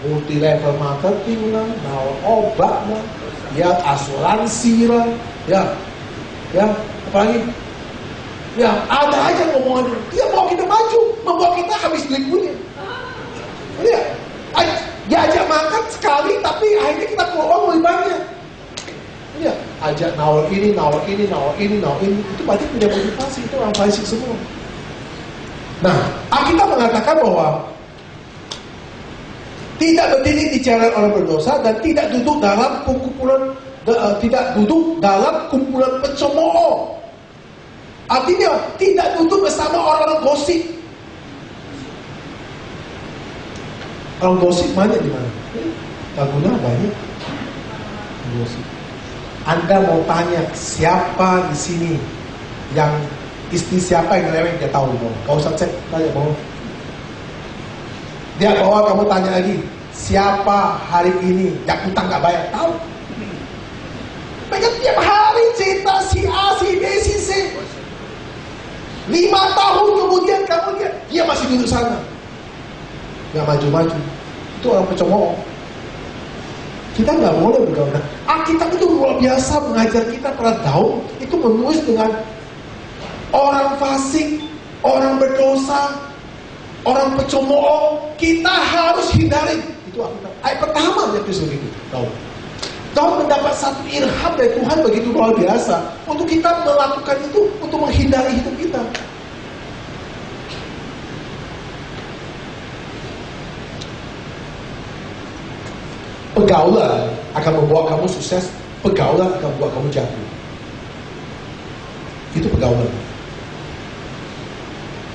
Multi level marketing lah, nawar obat lah, ya asuransi lah, ya apalagi. Ya, ada aja ngomongan dia mau kita maju, membawa kita habis duit punya. Lihat, dia ajak makan sekali, tapi akhirnya kita keluar uang lebih banyak. Lihat, ajak nawar ini, itu berarti punya motivasi, itu orang Farisi semua. Nah, Alkitab mengatakan bahwa tidak berdiri di jalan orang berdosa dan tidak duduk dalam kumpulan pencemooh. Artinya tidak duduk bersama orang-orang gosip. Orang gosip banyak di mana? Laguna banyak. Gosip. Anda mau tanya siapa di sini yang istri siapa yang rewel dia tahu dong. Kau usah cek, tanya bawah. Dia bawa kamu tanya lagi siapa hari ini yang utang nggak bayar tahu. Mereka tiap hari cerita si A, si B, si C. 5 tahun kemudian kamu lihat dia masih duduk sana, nggak maju-maju. Itu orang pencemooh. Kita nggak boleh bergaul. Alkitab itu luar biasa mengajar kita pada Daud itu menulis dengan orang fasik, orang berdosa, orang pencemooh. Kita harus hindari. Itu Alkitab. Ayat pertama dia tulis begitu. Daud mendapat satu ilham dari Tuhan begitu luar biasa untuk kita melakukan itu, untuk menghindari hidup kita. Pergaulan akan membuat kamu sukses, pergaulan akan membuat kamu jatuh. Itu pergaulan.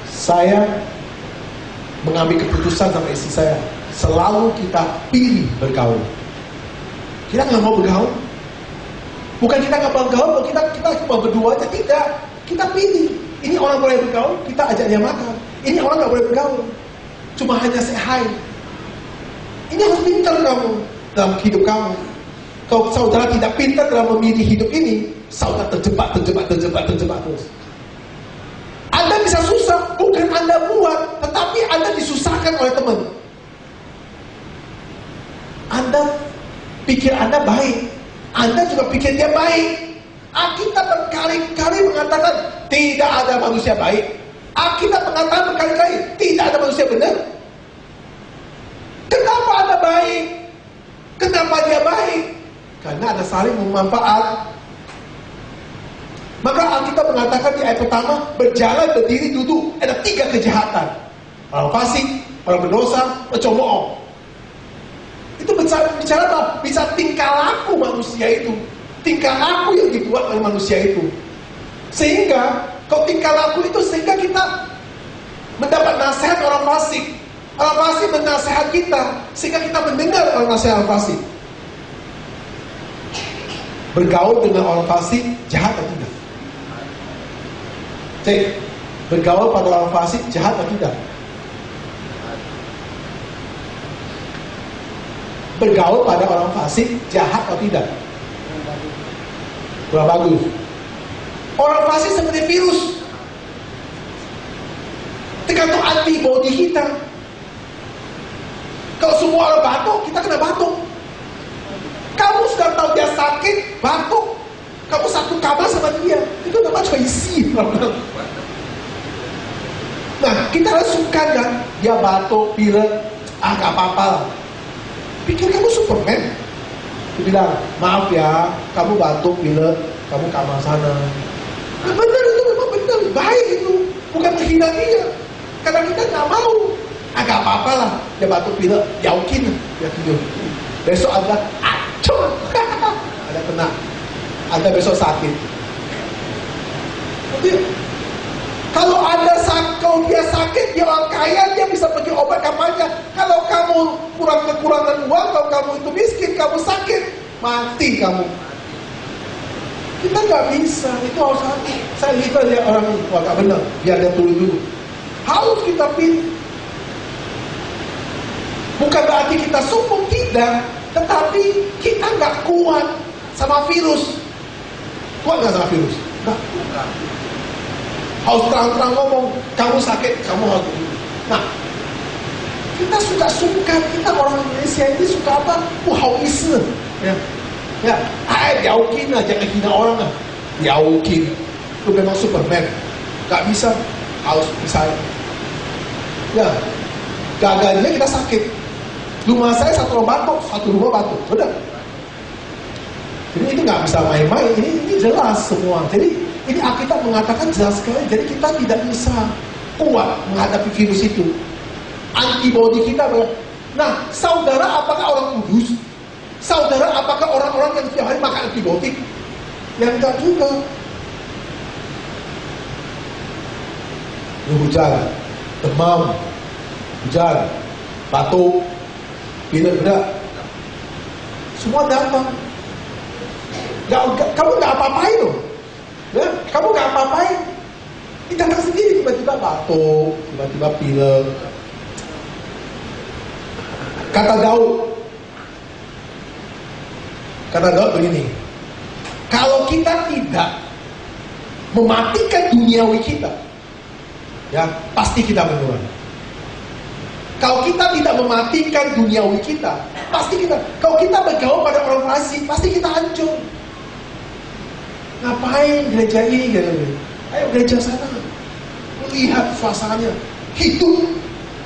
Saya mengambil keputusan sama istri saya, selalu kita pilih bergaul. Kita nggak mau bergaul. Bukan kita nggak mau bergaul, kita cuma berdua aja. Tidak. Kita pilih. Ini orang boleh bergaul, kita ajak dia makan. Ini orang nggak boleh bergaul. Cuma hanya say hi. Ini harus pintar kamu dalam hidup kamu. Kalau saudara tidak pintar dalam memilih hidup ini, saudara terjebak terus. Anda bisa susah, bukan Anda buat, tetapi Anda disusahkan oleh teman. Anda pikir Anda baik, Anda juga pikir dia baik. Alkitab berkali-kali mengatakan tidak ada manusia baik. Alkitab mengatakan berkali-kali tidak ada manusia benar. Kenapa Anda baik? Kenapa dia baik? Karena ada saling memanfaat. Maka Alkitab mengatakan di ayat pertama, berjalan, berdiri, duduk. Ada 3 kejahatan. Orang fasik, orang berdosa, pencomooh. Itu bicara apa? Bicara tingkah laku manusia itu. Tingkah laku yang dibuat oleh manusia itu. Sehingga, kalau tingkah laku itu sehingga kita mendapat nasihat orang fasik. Orang fasik menasihat kita, sehingga kita mendengar orang nasihat orang fasik. Bergaul dengan orang fasik, jahat atau tidak? Cek, bergaul pada orang fasik, jahat atau tidak? Bergaul pada orang fasik, jahat atau tidak? Kurang bagus. Orang fasik seperti virus, tergantung antibody kita. Kalau semua orang batuk, kita kena batuk. Kamu sudah tahu dia sakit, batuk, kamu satu kamar sama dia, itu namanya cuma isi. Nah, kita harus suka kan, dia batuk, pilek, gak apa-apa lah. Pikir kamu Superman. Dia bilang, maaf ya, kamu batuk, pilek, kamu kamar sana. Nah, benar itu, memang benar, baik itu, bukan menghina dia. Karena kita gak mau. Gak apa-apa lah, dia batuk, pilek, yaukin, dia tidur. Besok ada acur, ada kena, ada besok sakit. Tapi kalau dia sakit, dia orang kaya, dia bisa pergi obat kampanye. Kalau kamu kekurangan uang, kalau kamu itu miskin, kamu sakit, mati kamu. Kita nggak bisa, itu harus hati. Saya lihat orang ini, wah gak benar, biar dia turun dulu. Harus kita pilih. Bukan berarti kita sombong, tidak. Tetapi kita nggak kuat sama virus. Kuat nggak sama virus? Nggak. Harus terang-terang ngomong, kamu sakit, kamu harus begini. Nah, kita suka, kita orang Indonesia ini suka apa? Hauisme. Ya, yaukin lah, jangan hina orang lah. Yaukin, lu memang Superman. Nggak bisa, harus bisa. Ya, gagalnya kita sakit. Rumah saya satu rumah batuk, udah. Jadi itu nggak bisa main-main, ini jelas semua. Jadi ini Alkitab mengatakan jelas sekali. Jadi kita tidak bisa kuat menghadapi virus itu. Antibody kita. Nah, saudara apakah orang kudus? Saudara apakah orang-orang yang setiap hari makan antibiotik? Yang enggak juga. Hujan, demam, hujan, batuk, pilek bedak, semua datang. Kamu nggak apa-apain loh, ya? Kamu nggak apa-apain. Ini datang sendiri, tiba-tiba batuk, tiba-tiba pilek. Kata Daud begini, kalau kita tidak mematikan duniawi kita, ya pasti kita menurun. Kalau kita tidak mematikan duniawi kita, pasti kita. Kalau kita bergaul pada orang fasik, pasti kita hancur. Ngapain gereja ini? Ayo gereja sana, lihat suasananya, hidup,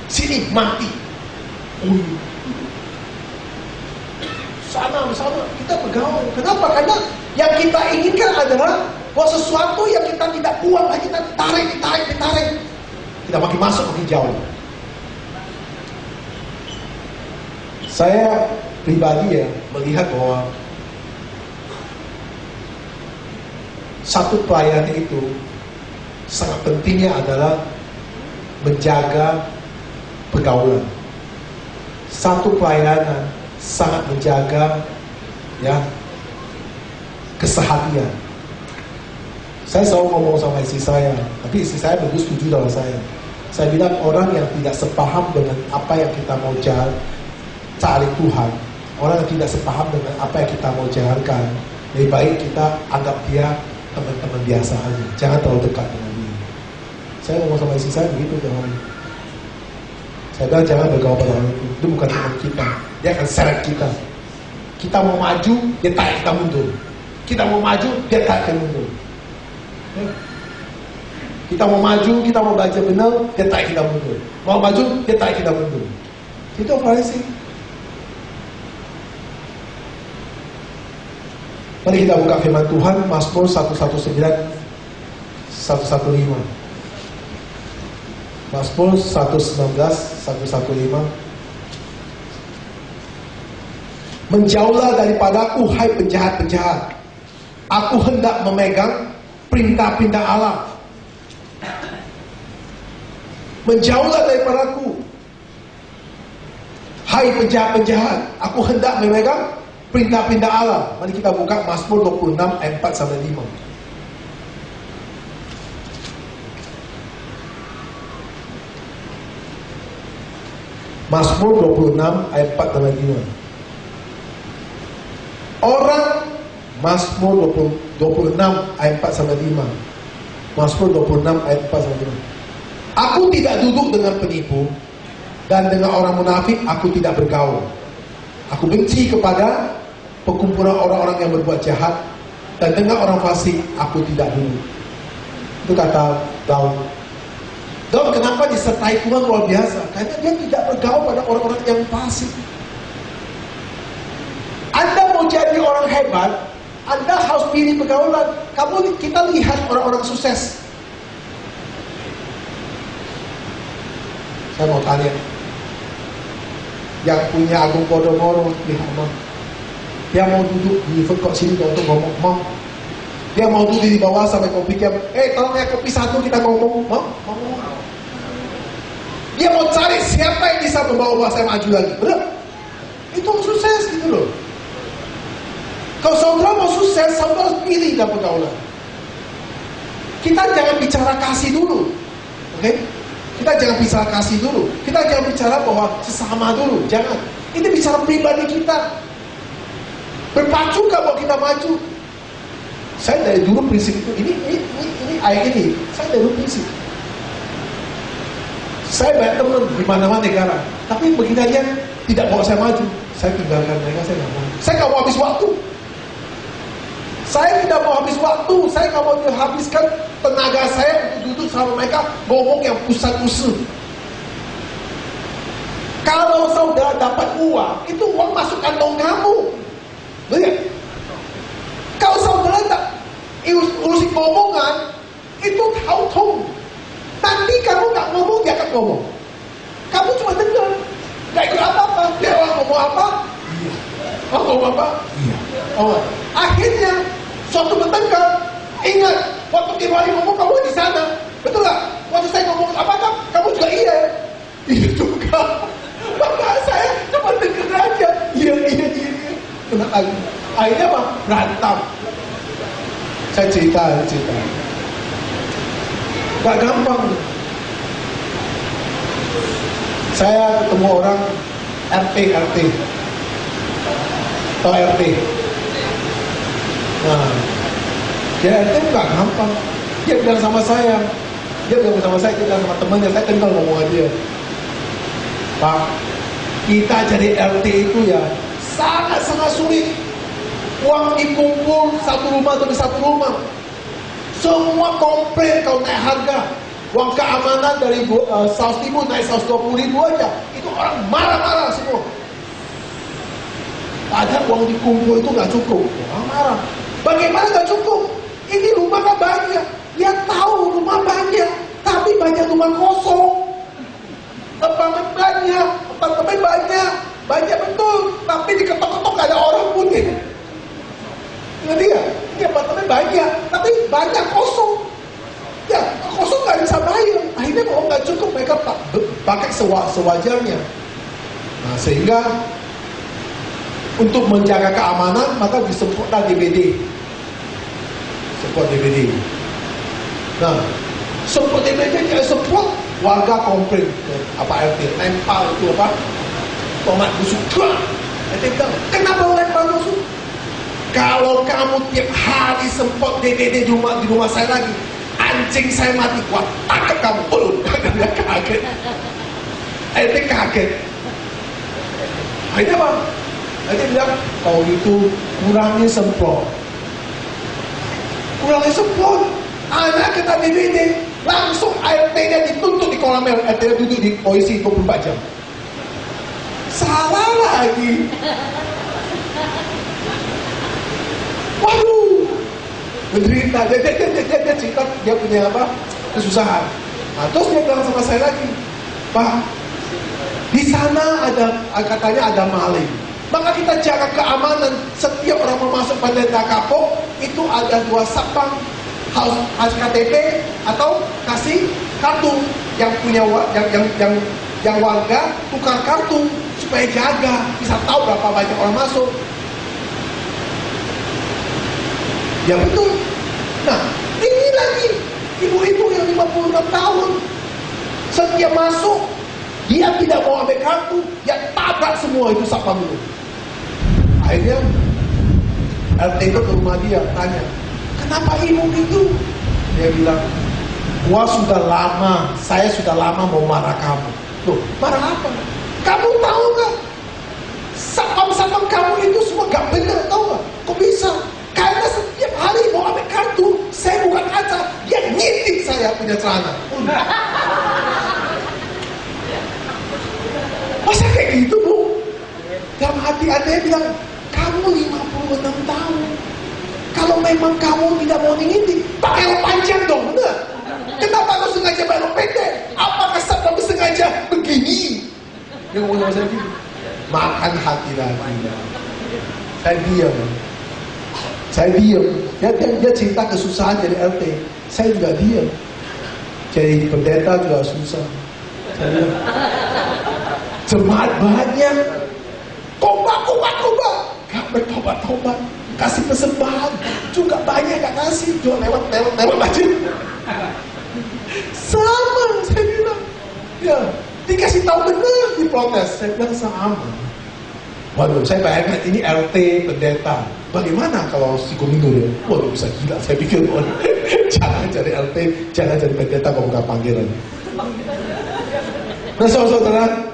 sini mati. Sana kita bergaul. Kenapa? Karena yang kita inginkan adalah bahwa sesuatu yang kita tidak kuat, kita tarik. Kita makin masuk, makin jauh. Saya pribadi ya melihat bahwa satu pelayanan itu sangat pentingnya adalah menjaga pergaulan. Satu pelayanan sangat menjaga ya keseharian. Saya selalu ngomong sama istri saya, tapi istri saya begitu setuju dengan saya. Saya bilang orang yang tidak sepaham dengan apa yang kita mau cari Tuhan, orang yang tidak sepaham dengan apa yang kita mau jalankan, lebih baik kita anggap dia teman-teman biasa aja, jangan terlalu dekat dengan dia. Saya ngomong sama istri saya begitu teman. Saya bilang jangan bergaul pada orang itu bukan teman kita, dia akan seret kita. Kita mau maju, dia tarik kita mundur. Kita mau maju, dia tarik kita mundur. Kita mau maju, kita mau baca benar, dia tarik kita mundur. Mau maju, dia tarik kita mundur. Itu Farisi. Mari kita buka firman Tuhan, Mazmur 119, 115. Mazmur 119, 115. Menjauhlah daripadaku, hai penjahat-penjahat. Aku hendak memegang perintah-perintah Allah. Menjauhlah daripadaku, hai penjahat-penjahat. Aku hendak memegang perintah-perintah Allah. Mari kita buka Mazmur 26 ayat 4 sampai 5. Mazmur 26 ayat 4 sampai 5. Orang Mazmur 26 ayat 4 sampai 5. Mazmur 26 ayat 4 sampai 5. Aku tidak duduk dengan penipu, dan dengan orang munafik aku tidak bergaul. Aku benci kepada perkumpulan orang-orang yang berbuat jahat, dan dengan orang fasik aku tidak duduk. Itu kata Daud. Daud kenapa disertai Tuhan luar biasa? Karena dia tidak bergaul pada orang-orang yang fasik. Anda mau jadi orang hebat, Anda harus pilih pergaulan. Kita lihat orang-orang sukses. Saya mau tanya, yang punya Agung Podomoro, lihat mau. Dia mau duduk di food court sini untuk ngomong, mau. Dia mau duduk di bawah sampai kopi jam. Tolong ya kopi satu kita ngomong, mau. Dia mau cari siapa yang bisa membawa saya maju lagi, benar? Itu sukses gitu loh. Kalau saudara mau sukses, saudara harus pilih dalam pergaulan. Kita jangan bicara kasih dulu, oke? Kita jangan bicara kasih dulu. Kita jangan bicara bahwa sesama dulu, jangan. Ini bicara pribadi kita. Berpacu kalau kita maju. Saya dari dulu prinsip itu. Ini ayat ini. Saya dari dulu prinsip. Saya banyak teman di mana-mana negara, tapi begitu aja tidak bawa saya maju. Saya tinggalkan mereka, saya nggak mau. Saya nggak mau habis waktu. Saya tidak mau habis waktu. Saya nggak mau habiskan tenaga saya untuk duduk sama mereka ngomong yang pusat-usul. Kalau saudara dapat uang, itu uang masuk kantong kamu. Betul? Kalau saudara tak urusin ngomongan, itu tahu. Nanti kamu nggak ngomong, dia akan ngomong. Kamu cuma dengar, nggak ikut apa-apa. Dia orang ngomong apa? Iya. Oh, ngomong apa? Iya. Oh, akhirnya suatu bertengkar. Ingat, waktu Ibrahim ngomong kamu di sana, betul nggak? Waktu saya ngomong apakah kamu juga iya? Iya juga. Maka saya cuma dengar aja. Iya. Kena lagi. Akhirnya apa? Berantem. Saya cerita. Gak gampang. Saya ketemu orang RT. Atau RT. Nah, dia RT gak gampang. Dia bilang sama saya, dia bilang sama temannya, saya kenal ngomong dia. Pak, kita jadi RT itu ya sangat-sangat sulit. Uang dikumpul satu rumah demi satu rumah. Semua komplain kalau naik harga. Uang keamanan dari saus timun naik 120.000 aja. Itu orang marah-marah semua. Padahal uang dikumpul itu gak cukup. Orang marah. Bagaimana gak cukup? Ini rumah kan banyak. Dia tahu rumah banyak, tapi banyak rumah kosong. Apartemen banyak betul. Tapi diketok-ketok gak ada orang pun. Ngerti gak? Ini apartemen banyak, tapi banyak kosong. Ya, kosong gak bisa bayar. Akhirnya kalau gak cukup, mereka pakai sewajarnya. Nah, sehingga untuk menjaga keamanan, maka disemprotlah DVD. Semprot DVD. Nah, semprot DVD yang semprot, warga komplain. Apa RT? Lempar itu apa? Tomat busuk. RT bilang, kenapa lempar busuk? Kalau kamu tiap hari semprot DVD di rumah saya lagi, anjing saya mati, wah tangkap kamu. Dia kaget. RT kaget. Akhirnya apa? Nanti dia bilang, kalau gitu kurangin semprot. Kurangin semprot. Anak kita DVD, langsung ART-nya dituntut di kolam merah. ART-nya duduk di polisi 24 jam. Salah lagi. Waduh, menderita. Dia cerita dia punya apa? Kesusahan. Nah, terus dia bilang sama saya lagi, Pak, di sana katanya ada maling. Maka kita jaga keamanan. Setiap orang mau masuk Pendeta Kapok itu ada 2 satpam, harus KTP atau kasih kartu. Yang punya yang warga tukar kartu supaya jaga, bisa tahu berapa banyak orang masuk. Ya betul. Nah, ini lagi ibu-ibu yang 56 tahun setiap masuk dia tidak mau ambil kartu, dia tabrak semua itu satpam dulu. Akhirnya RT itu ke rumah dia tanya, kenapa ibu gitu? Dia bilang, saya sudah lama mau marah kamu. Loh, marah apa? Kamu tahu nggak? Satpam kamu itu semua gak benar, tahu nggak? Kok bisa? Karena setiap hari mau ambil kartu, saya buka kaca, dia ngintip saya punya celana. Masa kayak gitu, Bu? Dalam hati adanya bilang, kamu 56 tahun. Kalau memang kamu tidak mau ngintip, pakai rok panjang dong, bener? Kenapa kau sengaja pakai rok pendek? Apakah satpam sengaja begini? Dia ngomong sama saya gitu. Makan hati lagi. Saya diam. Dia cerita kesusahan jadi RT. Saya juga diam. Jadi pendeta juga susah. Saya bilang, jemaat banyak, tobat. Gak bertobat. Kasih persembahan juga banyak gak kasih. Jual lewat masjid. Sama, saya bilang. Ya, dikasih tahu benar diprotes. Saya bilang sama. Waduh, saya bayangkan ini RT pendeta. Bagaimana kalau si Kumindu ya? Waduh, bisa gila. Saya pikir, jangan cari RT, jangan cari pendeta kalau bukan panggilan. Nah, saudara-saudara,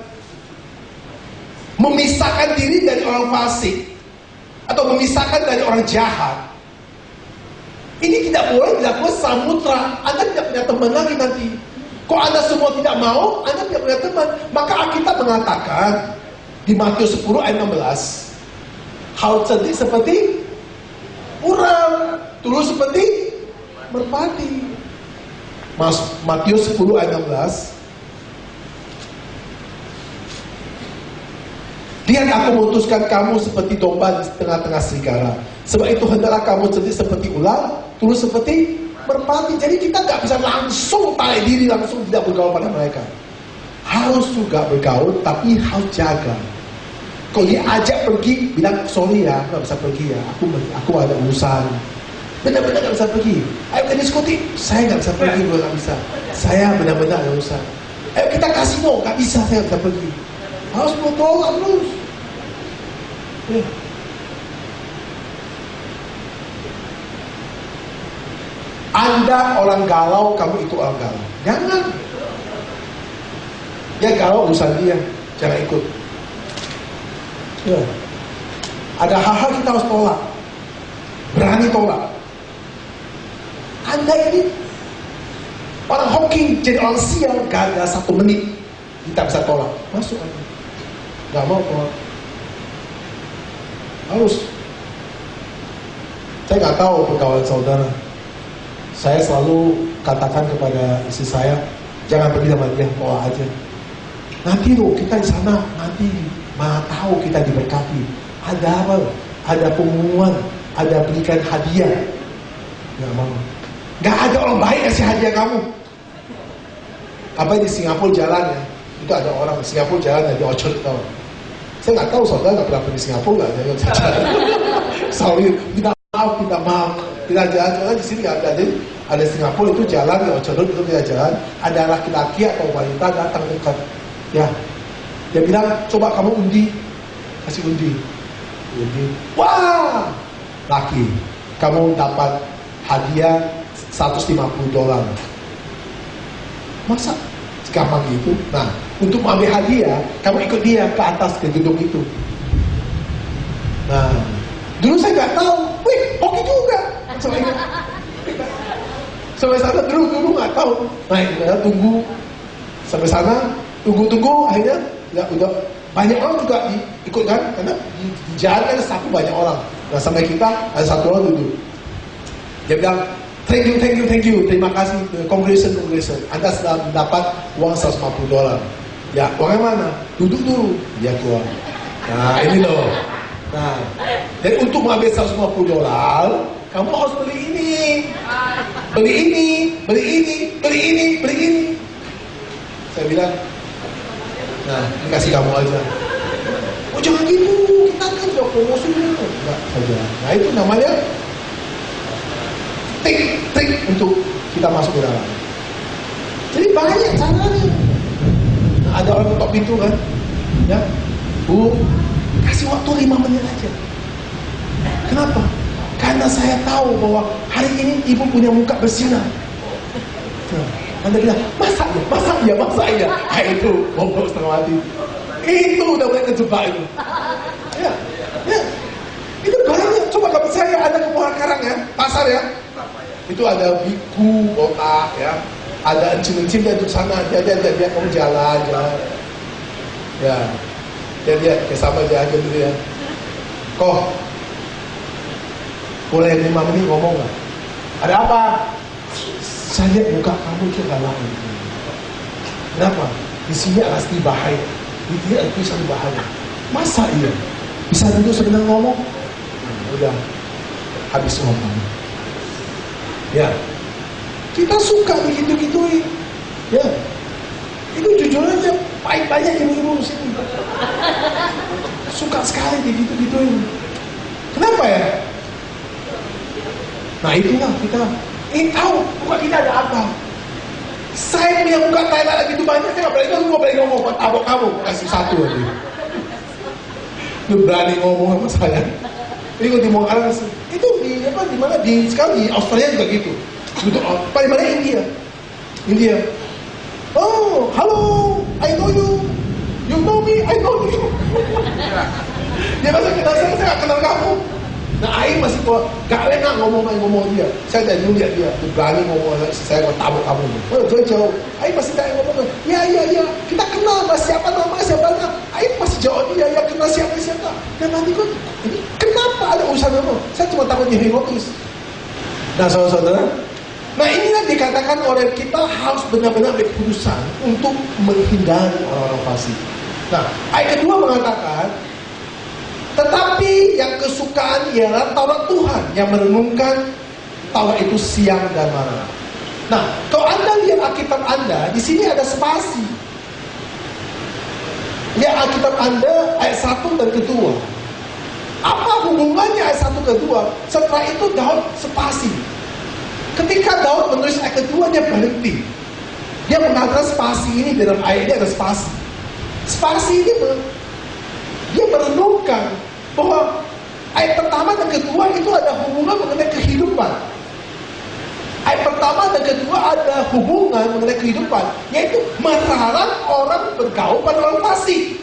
memisahkan diri dari orang fasik atau memisahkan dari orang jahat, ini tidak boleh dilakukan samudra. Anda tidak punya teman lagi nanti. Kalau Anda semua tidak mau, Anda tidak punya teman. Maka Alkitab mengatakan di Matius 10 ayat 16, hal cerdik seperti urang, tulus seperti merpati. Matius 10 ayat 16, lihat aku memutuskan kamu seperti domba di tengah-tengah serigala. Sebab itu hendaklah kamu cerdik seperti ular, tulus seperti merpati. Jadi kita nggak bisa langsung tarik diri, langsung tidak bergaul pada mereka. Harus juga bergaul, tapi harus jaga. Kalau diajak pergi, bilang sorry ya, nggak bisa pergi ya. Aku ada urusan. Benar-benar nggak bisa pergi. Ayo ke diskotik, saya nggak bisa pergi, gue nggak bisa. Saya benar-benar ada urusan. Ayo kita kasino, nggak bisa, saya nggak bisa pergi. Harus bertolak terus. Anda orang galau, kamu itu orang galau. Jangan. Dia galau urusan dia, jangan ikut. Ya. Ada hal-hal kita harus tolak. Berani tolak. Anda ini orang hoki, jadi orang sial, gagal 1 menit kita bisa tolak. Masuk aja. Gak mau tolak. Harus. Saya gak tahu pergaulan saudara. Saya selalu katakan kepada istri saya, jangan pergi sama dia, bawa aja. Nanti loh kita di sana, nanti mana tahu kita diberkati. Ada apa? Ada pengumuman, ada berikan hadiah. Gak mau. Gak ada orang baik kasih hadiah kamu. Apa di Singapura jalan ya? Itu ada orang di Singapura jalan di Orchard tau. Saya nggak tahu saudara nggak pernah pergi Singapura nggak jalan. Sorry, minta maaf. Kita jalan di sini ada Singapura itu jalan di Orchard itu kita jalan. Ada laki-laki atau wanita datang dekat. Ya, dia bilang coba kamu undi, kasih undi. Wah, laki, kamu dapat hadiah $150. Masa gampang gitu? Nah, untuk mengambil hadiah, kamu ikut dia ke atas ke gedung itu. Nah, dulu saya nggak tahu. Wih, oke juga. Sampai sana dulu nggak tahu. Nah, kita tunggu sampai sana, tunggu akhirnya ya udah banyak orang juga ikut kan, karena di jalan kan satu banyak orang. Nah, sampai kita ada satu orang duduk. Dia bilang, thank you, terima kasih, congratulations, Anda sudah mendapat uang $150. Ya, uangnya mana? Duduk dulu, dia keluar. Nah, ini loh. Nah, dan untuk mengambil $150, kamu harus beli ini. Saya bilang, nah, ini kasih kamu aja. Oh, jangan gitu, kita kan sudah promosi dulu. Enggak saja. Nah, itu namanya trik untuk kita masuk ke dalam. Jadi banyak caranya. Nah, ada orang ketok pintu kan, ya, Bu, kasih waktu 5 menit aja. Kenapa? Karena saya tahu bahwa hari ini ibu punya muka bersinar. Nah, Anda bilang, masa ya. Nah, itu goblok setengah mati. Itu udah mulai kejebak itu. Ya. Itu banyak. Coba kalau saya ada ke Muara Karang ya, pasar ya. Itu ada biku, botak ya. Ada encim-encim dia duduk sana, dia kamu jalan. Ya. Dia sama aja dulu ya. Kok boleh 5 menit ngomong nggak? Ada apa? Saya lihat muka kamu itu galau. Kenapa? Di sini pasti bahaya. Di sini pasti bahaya. Masa iya? Bisa duduk sebentar ngomong? Udah habis ngomong. Ya, kita suka begitu-gituin. Ya, itu jujur aja banyak ibu-ibu di sini. Suka sekali begitu-gituin. Kenapa ya? Nah, itulah kita tahu muka kita ada apa. Saya punya muka Thailand gitu banyak, saya nggak berani ngomong buat tabok kamu, kasih satu aja. Lu berani ngomong sama saya. Ini di Mokarang itu di mana sekarang di Australia juga gitu. Paling mana India. Oh, halo, I know you. You know me, I know you. Dia masih kenal saya nggak kenal kamu. Nah, Aing masih tua, gak enak ngomong dia. Saya dari dulu lihat dia, berani ngomong, saya mau tabuk kamu. Oh, jauh. Aing masih gak ngomong, ya, kita kenal, mas, siapa nama. Aing masih jawab dia, ya kenal siapa. Dan nanti kok, ini kenapa ada urusan apa? Saya cuma takut dia hipnotis. Nah, saudara-saudara, nah inilah dikatakan oleh kita harus benar-benar berkeputusan untuk menghindari orang-orang fasik. Nah, ayat kedua mengatakan, tetapi yang kesukaan ialah Taurat Tuhan, yang merenungkan Taurat itu siang dan malam. Nah, kalau Anda lihat Alkitab Anda, di sini ada spasi. Lihat Alkitab Anda ayat 1 dan kedua. Apa hubungannya ayat 1 ke 2? Setelah itu Daud spasi. Ketika Daud menulis ayat kedua, dia berhenti. Dia mengatakan spasi ini dalam ayat ini ada spasi. Spasi ini dia merenungkan bahwa ayat pertama dan kedua itu ada hubungan mengenai kehidupan. Ayat pertama dan kedua ada hubungan mengenai kehidupan, yaitu melarang orang bergaul pada orang fasik.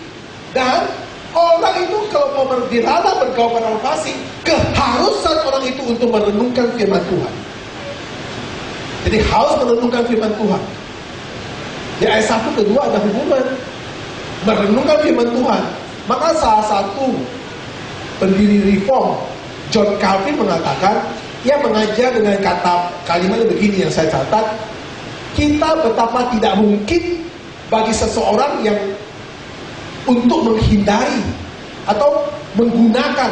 Dan orang itu kalau mau dilarang bergaul pada orang fasik, keharusan orang itu untuk merenungkan firman Tuhan. Jadi harus merenungkan firman Tuhan. Di ayat 1 kedua ada hubungan merenungkan firman Tuhan. Maka salah satu pendiri reform John Calvin mengatakan, ia mengajar dengan kalimatnya begini yang saya catat, kita betapa tidak mungkin bagi seseorang yang untuk menghindari atau menggunakan,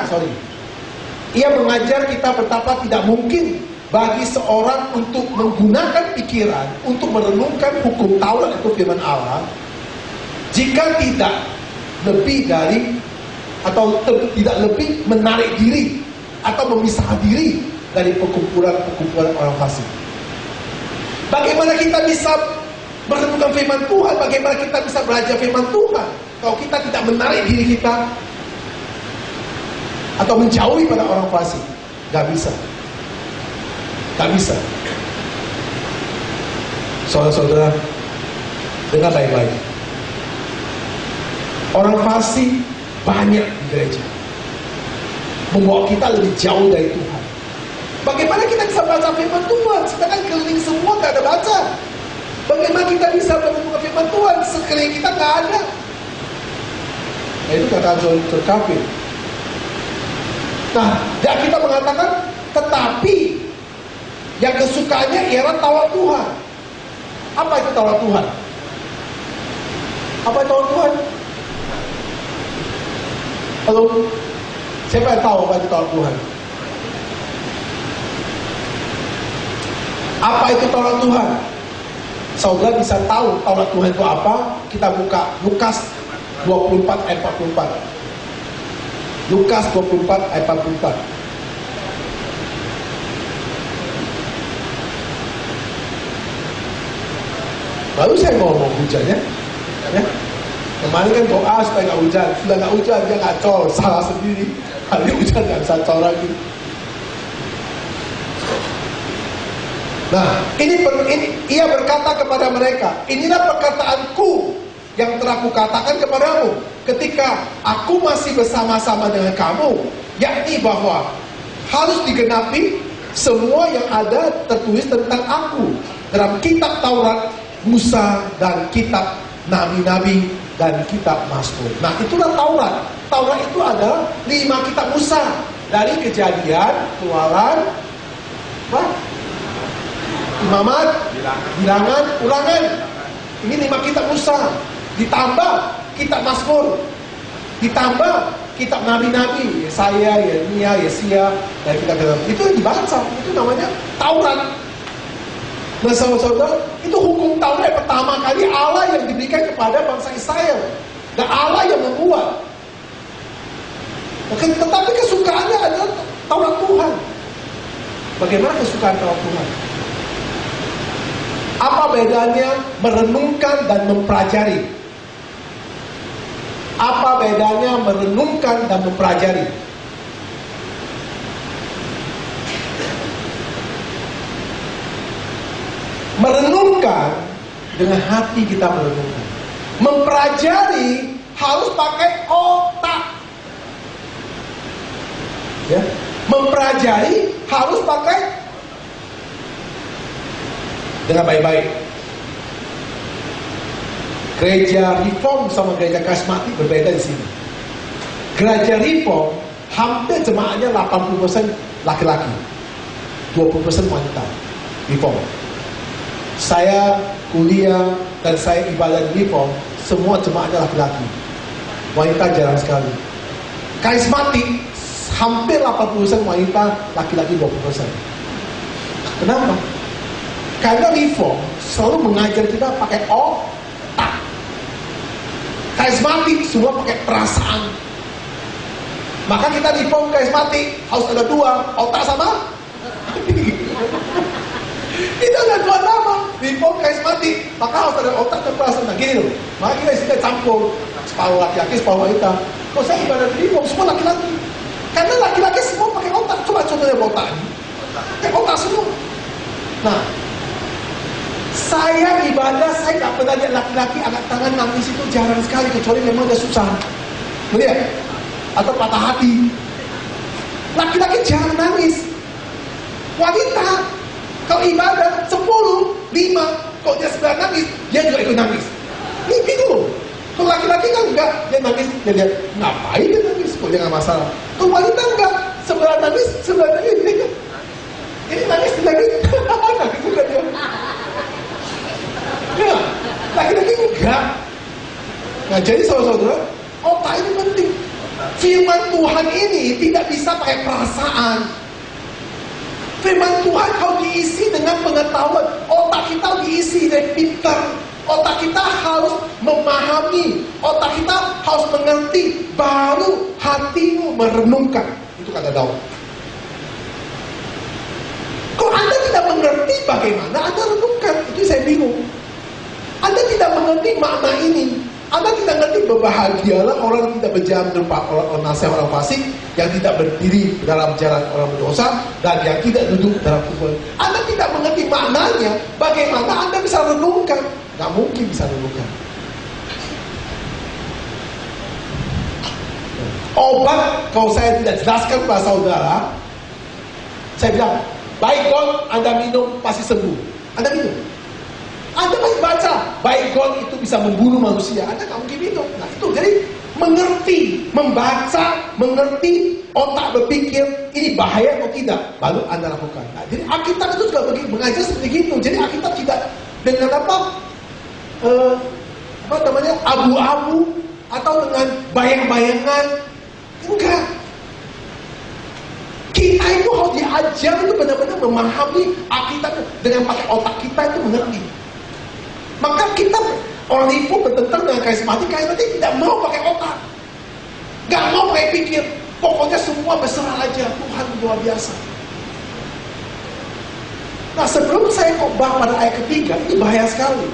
ia mengajar kita betapa tidak mungkin bagi seorang untuk menggunakan pikiran untuk merenungkan hukum Taurat itu firman Allah, jika tidak lebih dari atau tidak lebih menarik diri atau memisah diri dari perkumpulan orang fasik. Bagaimana kita bisa merenungkan firman Tuhan? Bagaimana kita bisa belajar firman Tuhan kalau kita tidak menarik diri kita atau menjauhi pada orang fasik? Gak bisa. Saudara-saudara, dengar baik-baik. Orang fasik banyak di gereja. membawa kita lebih jauh dari Tuhan. Bagaimana kita bisa baca firman Tuhan sedangkan keliling semua gak ada baca? Bagaimana kita bisa menemukan firman Tuhan sekeliling kita gak ada? Nah, itu kata John Calvin. Nah, dan kita mengatakan tetapi yang kesukaannya ialah Taurat Tuhan. Apa itu Taurat Tuhan? Apa itu Taurat Tuhan? Halo? Siapa yang tahu apa itu Taurat Tuhan? Apa itu Taurat Tuhan? Saudara bisa tahu Taurat Tuhan itu apa? Kita buka Lukas 24 ayat 44. Lukas 24 ayat 44. Baru saya ngomong hujannya, ya. Kemarin kan doa supaya nggak hujan, sudah nggak hujan dia ngacor, salah sendiri. Hari hujan nggak bisa cor lagi. Nah, ini ia berkata kepada mereka, inilah perkataanku yang telah kukatakan kepadamu ketika aku masih bersama-sama dengan kamu, yakni bahwa harus digenapi semua yang ada tertulis tentang aku dalam kitab Taurat, Musa, dan kitab nabi-nabi dan kitab Mazmur. Nah, itulah Taurat. Taurat itu ada 5 kitab Musa, dari Kejadian, Keluaran, Imamat, Bilangan, Ulangan. Ini 5 kitab Musa. Ditambah kitab Mazmur, ditambah kitab nabi-nabi, Yesaya, Yeremia, Yesia, dan kitab itu yang dibaca. Itu namanya Taurat. Nah, saudara-saudara, itu hukum Taurat pertama kali Allah yang diberikan kepada bangsa Israel, dan Allah yang membuat. Tetapi kesukaannya adalah Taurat Tuhan. Bagaimana kesukaan Taurat Tuhan? Apa bedanya merenungkan dan mempelajari? Apa bedanya merenungkan dan mempelajari? Merenungkan dengan hati kita merenungkan. Mempelajari harus pakai otak. Ya, mempelajari harus pakai dengan baik-baik. Gereja Reform sama gereja Karismatik berbeda di sini. Gereja Reform hampir jemaahnya 80% laki-laki, 20% wanita. Reform. Saya kuliah dan saya ibadah di Reform, semua jemaahnya laki-laki. Wanita jarang sekali. Karismatik hampir 80% wanita, laki-laki 20%. Kenapa? Karena Reform selalu mengajar kita pakai otak. Karismatik semua pakai perasaan. Maka kita Reform karismatik harus ada 2, otak sama hati. Itu ada 2 nama, Reform karismatik. Maka harus ada otak dan perasaan. Nah, gini loh. Maka kita isinya campur, separuh laki-laki, separuh wanita. Kalau saya ibadah di Reform semua laki-laki. Karena laki-laki semua pakai otak. Coba contohnya otak ini. Pakai otak semua. Nah, saya ibadah, saya gak pernah lihat laki-laki angkat tangan nangis, itu jarang sekali, kecuali memang dia susah. Melihat? Atau patah hati. Laki-laki jarang nangis. Wanita, kalau ibadah 10, 5, kalau dia 9 nangis, dia juga ikut nangis. Ini bingung. Kalau laki-laki kan enggak, dia nangis, dia lihat, ngapain dia nangis, kok dia gak masalah. Kalau wanita enggak, sebelah nangis, ini nangis, nangis juga dia. Ya, laki-laki enggak. Nah, jadi saudara-saudara, otak ini penting. Firman Tuhan ini tidak bisa pakai perasaan. Firman Tuhan harus diisi dengan pengetahuan. Otak kita harus diisi dengan pintar. Otak kita harus memahami. Otak kita harus mengerti. Baru hatimu merenungkan. Itu kata Daud. Kalau Anda tidak mengerti bagaimana Anda renungkan, itu saya bingung. Anda tidak mengerti makna ini. Anda tidak mengerti berbahagialah orang yang tidak berjalan dalam nasihat orang fasik, yang tidak berdiri dalam jalan orang berdosa, dan yang tidak duduk dalam kumpulan. Anda tidak mengerti maknanya. Bagaimana Anda bisa renungkan? Nggak mungkin bisa renungkan. Obat, kalau saya tidak jelaskan kepada saudara, saya bilang, baygon Anda minum pasti sembuh. Anda minum. Anda masih baca, baygon itu bisa membunuh manusia. Anda nggak mungkin minum. Nah itu, jadi mengerti, membaca, mengerti, otak berpikir, ini bahaya atau tidak, baru Anda lakukan. Nah, jadi Alkitab itu juga mengajar seperti itu. Jadi Alkitab tidak dengan abu-abu atau dengan bayang-bayangan. Enggak. Kita itu harus diajar itu benar-benar memahami Alkitab dengan pakai otak kita itu mengerti. Maka kita orang itu bertentang dengan karismatik tidak mau pakai otak, nggak mau pakai pikir, pokoknya semua berserah aja, Tuhan luar biasa. Nah sebelum saya khotbah pada ayat ketiga, ini bahaya sekali.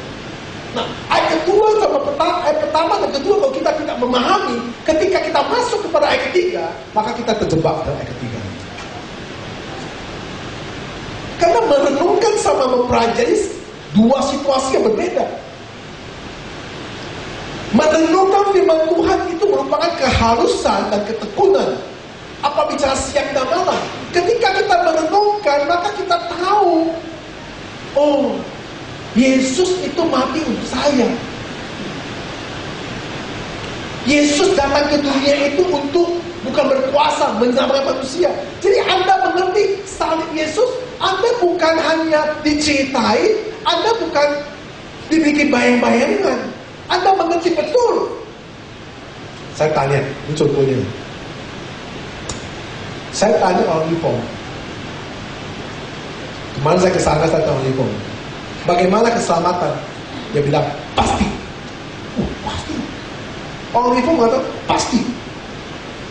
Nah ayat kedua sama ayat pertama dan kedua, kalau kita tidak memahami, ketika kita masuk kepada ayat ketiga, maka kita terjebak dalam ayat ketiga. Karena merenungkan sama mempelajari dua situasi yang berbeda. Merenungkan firman Tuhan itu merupakan keharusan dan ketekunan. Apa bicara siang dan malam. Ketika kita merenungkan, maka kita tahu, oh, Yesus itu mati untuk saya. Yesus datang ke dunia itu untuk bukan berkuasa menyelamatkan manusia. Jadi Anda mengerti salib Yesus, Anda bukan hanya diceritai, Anda bukan dibikin bayang-bayangan, Anda mengerti betul. Saya tanya, ini contohnya. Saya tanya orang Nipong. Kemarin saya kesana, saya tanya orang Nipong, bagaimana keselamatan? Dia bilang, pasti. Pasti. Orang Nipong mengatakan, pasti.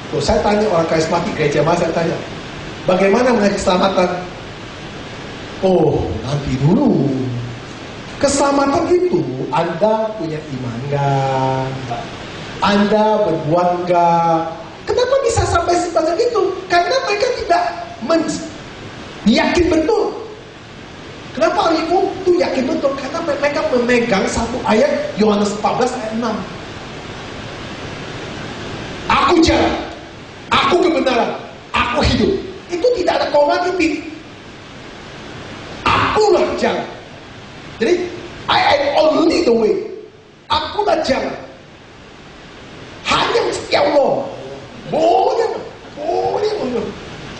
Kalau saya tanya orang karismatik gereja mana, saya tanya, bagaimana mengenai keselamatan? Oh, nanti dulu. Keselamatan itu Anda punya iman enggak? Anda berbuat enggak? Kenapa bisa sampai seperti itu? Karena mereka tidak yakin betul. Kenapa orang itu yakin betul? Karena mereka memegang satu ayat Yohanes 14 ayat 6. Aku jalan, aku kebenaran, aku hidup. Itu tidak ada koma titik. Akulah jalan. Jadi, I am only the way. Akulah jalan. Hanya mesti Allah. Boleh.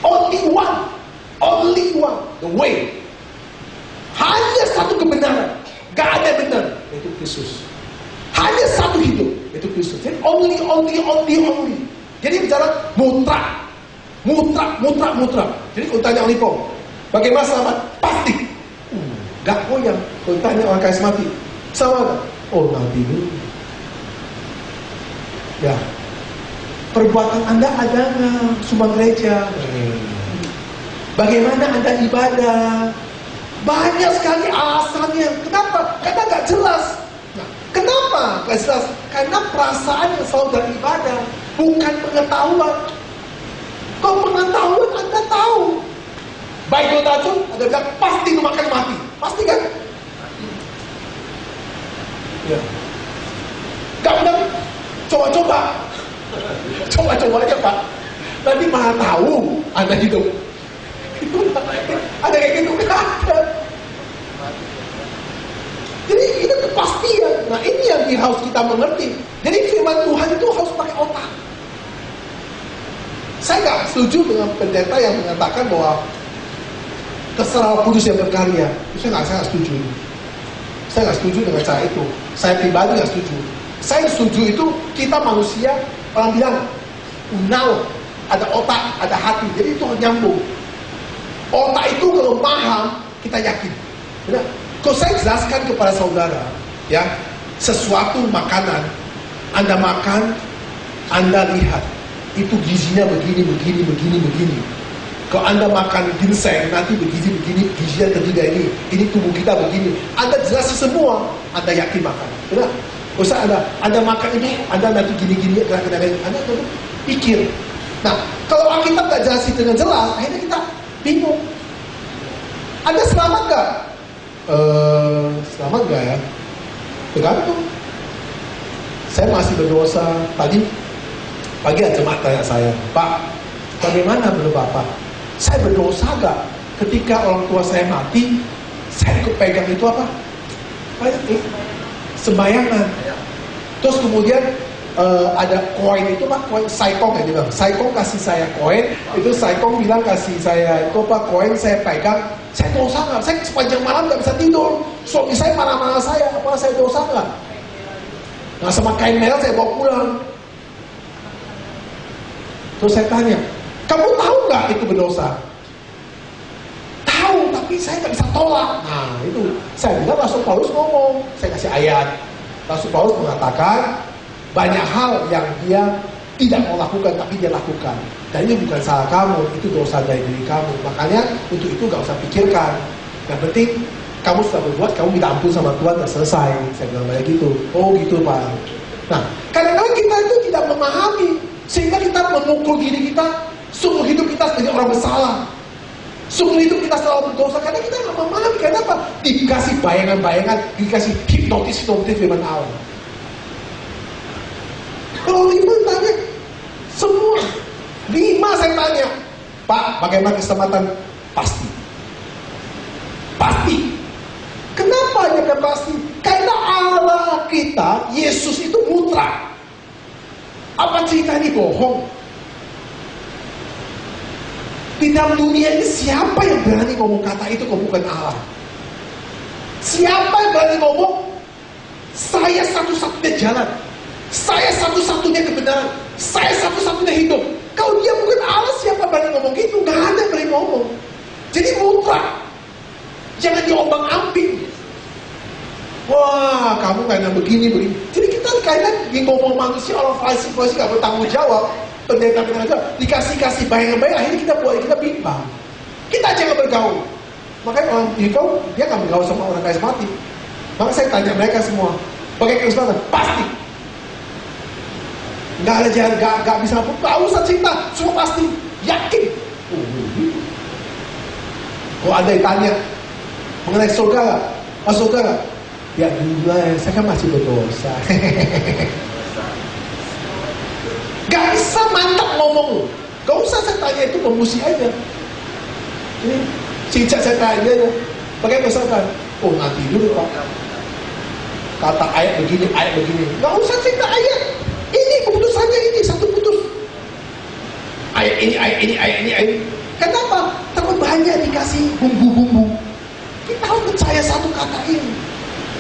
Only one, the way. Hanya satu kebenaran. Gak ada yang benar, yaitu Kristus. Hanya satu hidup, yaitu Kristus. Jadi only. Jadi bicara mutra. Jadi kalau tanya orang Nipong, bagaimana selamat? Pasti. Gak goyang. Kalau tanya orang karismatik, sama gak? Oh, nanti dulu. Ya. Perbuatan Anda ada nggak? Sumbang gereja. Bagaimana Anda ibadah? Banyak sekali alasannya. Kenapa? Karena gak jelas. Nah, kenapa gak jelas? Karena perasaan yang selalu dalam ibadah, bukan pengetahuan. Kalau pengetahuan Anda tahu. Baik Racun, Anda bilang pasti memakan mati. Pasti kan? Ya. Gak benar. Coba-coba aja Pak. Nanti malah tahu Anda hidup. Itu ada kayak gitu kan? Jadi itu kepastian. Nah ini yang harus kita mengerti. Jadi firman Tuhan itu harus pakai otak. Saya nggak setuju dengan pendeta yang mengatakan bahwa terserah Roh Kudus yang berkarya. Saya nggak setuju. Saya nggak setuju dengan cara itu. Saya pribadi nggak setuju. Saya setuju itu kita manusia, orang bilang unal, ada otak, ada hati. Jadi itu nyambung. Otak itu kalau paham, kita yakin. Benar? Kalau saya jelaskan kepada saudara, ya, sesuatu makanan, Anda makan, Anda lihat, itu gizinya begini. Kalau Anda makan ginseng, nanti begini, gizinya ketiga ini tubuh kita begini. Anda jelasin semua, Anda yakin makan. Benar? Usah Anda makan ini, Anda nanti gini, Anda pikir. Nah, kalau Alkitab gak jelasin dengan jelas, akhirnya kita bingung. Anda selamat gak? Selamat gak ya? Tergantung. Saya masih berdosa. Tadi Pagi jemaat tanya saya, Pak, bagaimana menurut Bapak? Saya berdosa gak ketika orang tua saya mati, saya ikut pegang itu apa? Sembayangan. Terus kemudian ada koin itu Pak, koin Saikong ya dia bilang. Saikong kasih saya koin, itu Saikong bilang kasih saya itu apa, koin saya pegang. Saya dosa nggak? Saya sepanjang malam nggak bisa tidur. Suami saya marah-marah saya, apa saya dosa nggak? Nah sama kain merah saya bawa pulang. Terus saya tanya, kamu tahu nggak itu berdosa? Tahu, tapi saya nggak bisa tolak. Nah itu, saya bilang Rasul Paulus ngomong, saya kasih ayat. Rasul Paulus mengatakan banyak hal yang dia tidak mau lakukan, tapi dia lakukan. Dan ini bukan salah kamu, itu dosa dari diri kamu. Makanya untuk itu nggak usah pikirkan. Yang penting kamu sudah berbuat, kamu minta ampun sama Tuhan, dan selesai. Saya bilang kayak gitu. Oh gitu Pak. Nah, kadang-kadang kita itu tidak memahami, sehingga kita memukul diri kita, sungguh hidup kita sebagai orang bersalah. Sungguh hidup kita selalu berdosa, karena kita nggak memahami. Kenapa? Dikasih bayangan-bayangan, dikasih hipnotis firman Allah. Kalau 5 tanya, semua 5 saya tanya, Pak, bagaimana keselamatan? Pasti. Pasti. Kenapa hanya pasti? Karena Allah kita, Yesus itu mutlak. Apa cerita ini bohong? Di dalam dunia ini siapa yang berani ngomong kata itu kalau bukan Allah? Siapa yang berani ngomong saya satu-satunya jalan, saya satu-satunya kebenaran, saya satu-satunya hidup? Kalau dia bukan Allah, siapa berani ngomong gitu? Gak ada yang berani ngomong. Jadi mutlak. Jangan diombang-ambing. Wah, kamu kayaknya begini. Jadi kita kayaknya ngomong manusia, orang Farisi gak bertanggung jawab. Pendeta-pendeta dikasih bayang-bayang, akhirnya kita bimbang. Kita jangan bergaul. Makanya orang Hikau, dia gak bergaul sama orang karismatik. Maka saya tanya mereka semua, bagaimana keselamatan? Pasti. Gak ada jalan, gak bisa pun. Gak usah cerita, semua pasti. Yakin. Kalau ada yang tanya mengenai surga gak? Masuk surga gak? Ya dulu lah, saya kan masih berdosa. Gak bisa mantap ngomong. Gak usah saya tanya itu pemusi aja. Ini cincak saya tanya aja. Bagaimana keselamatan? Oh nanti dulu Pak. Kata ayat begini. Gak usah cerita ayat. Ini keputusannya ini, satu putus. Ayat ini. Kenapa? Terlalu banyak dikasih bumbu-bumbu. Kita harus percaya satu kata ini.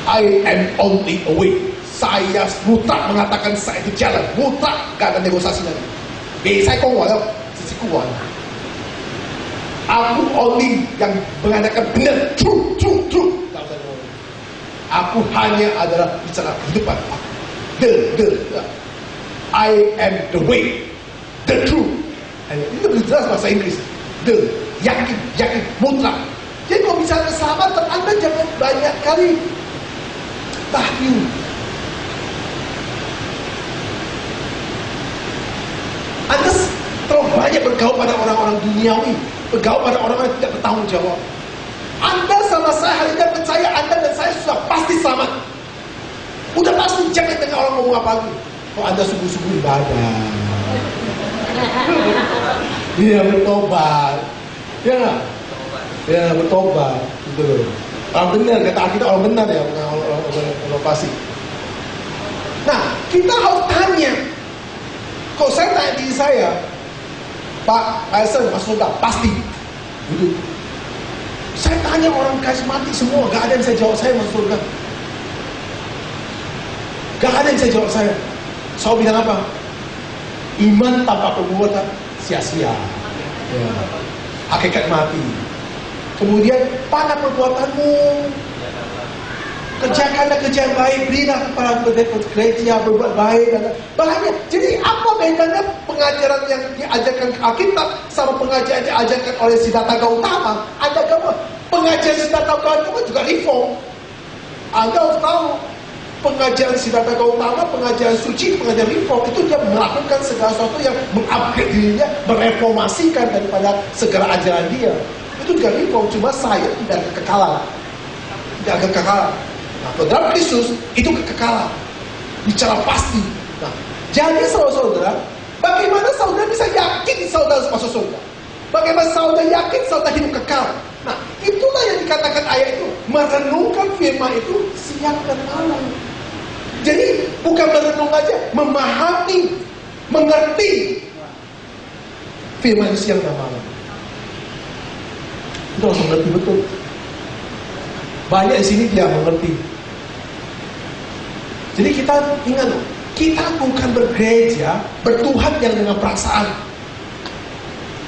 I am only a way. Saya mutlak mengatakan saya itu jalan. Mutlak, gak ada negosiasi lagi. Saya kongwal, sisi kuat. Aku only yang mengadakan benar. True. Aku hanya adalah bicara kehidupan. I am the way, the truth. Itu lebih jelas bahasa Inggris. Yakin, mutlak. Jadi kalau bicara keselamatan, Anda jangan banyak kali tahyul. Anda terlalu banyak bergaul pada orang-orang duniawi, bergaul pada orang-orang yang tidak bertanggung jawab. Anda sama saya hari ini percaya Anda dan saya sudah pasti selamat. Udah pasti, jangan dengar orang ngomong apa lagi. Kalau Anda sungguh-sungguh ibadah, dia bertobat, ya nggak? Ya bertobat, gitu. Orang benar, kata kita orang benar ya, bukan orang fasik. Nah, kita harus tanya. Kalau saya tanya diri saya, Pak, Kaisar masuk surga? Pasti. Gitu. Saya tanya orang karismatik semua, gak ada yang saya jawab saya masuk surga. Gak ada yang saya jawab saya. Saya bilang apa? Iman tanpa perbuatan sia-sia. Ya. Hakikat mati. Kemudian, mana perbuatanmu? Kerjakanlah kerja yang baik, berilah kepada gereja, berbuat baik. Banyak. Jadi apa bedanya pengajaran yang diajarkan Alkitab sama pengajaran yang diajarkan oleh Siddhartha Gautama? Ada kamu pengajaran Siddhartha Gautama juga reform. Anda harus tahu pengajaran Siddhartha Gautama, pengajaran suci, pengajaran reform itu dia melakukan segala sesuatu yang mengupgrade dirinya, mereformasikan daripada segala ajaran dia. Itu juga reform, cuma saya tidak kekekalan. Tidak kekekalan. Nah, dalam Kristus itu kekekalan, bicara pasti. Nah, jadi saudara-saudara, Bagaimana saudara bisa yakin saudara masuk surga? Bagaimana saudara yakin saudara hidup kekal? Nah, itulah yang dikatakan ayat itu. Merenungkan firman itu siang dan malam. Jadi bukan merenung aja, memahami, mengerti firman itu siang dan malam. Itu harus mengerti betul. Banyak di sini dia mengerti. Jadi kita ingat, kita bukan bergereja, bertuhan yang dengan perasaan.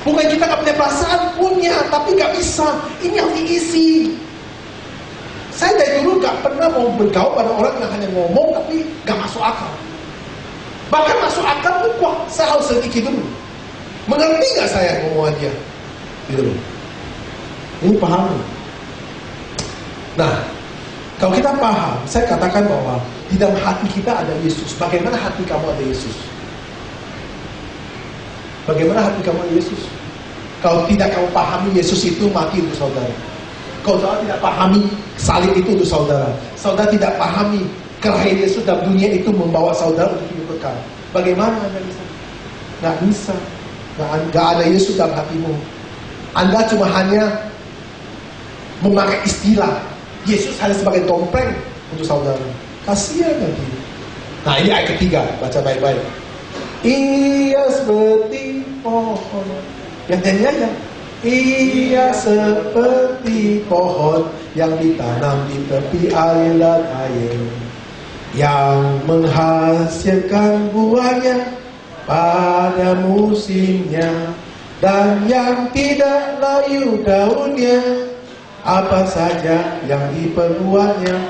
Bukan kita gak punya perasaan, punya, tapi gak bisa. Ini yang diisi. Saya dari dulu gak pernah mau bergaul pada orang yang hanya ngomong tapi gak masuk akal. Bahkan masuk akal pun, wah, saya harus sedikit dulu. Mengerti gak saya ngomongan dia? Gitu loh. Ini paham. Nah, kalau kita paham, saya katakan bahwa di dalam hati kita ada Yesus. Bagaimana hati kamu ada Yesus? Bagaimana hati kamu ada Yesus? Kalau tidak kamu pahami, Yesus itu mati untuk saudara. Kalau saudara tidak pahami, salib itu untuk saudara. Saudara tidak pahami, kelahiran Yesus dalam dunia itu membawa saudara untuk hidup kekal. Bagaimana Anda bisa? Nggak bisa. Nggak ada Yesus dalam hatimu. Anda cuma hanya memakai istilah. Yesus hanya sebagai dompreng untuk saudara. Kasihan nanti. Nah, ini ayat ketiga, baca baik-baik. Ia seperti pohon. Yang nyanyi. Ia seperti pohon yang ditanam di tepi aliran air, yang menghasilkan buahnya pada musimnya, dan yang tidak layu daunnya. Apa saja yang diperbuatnya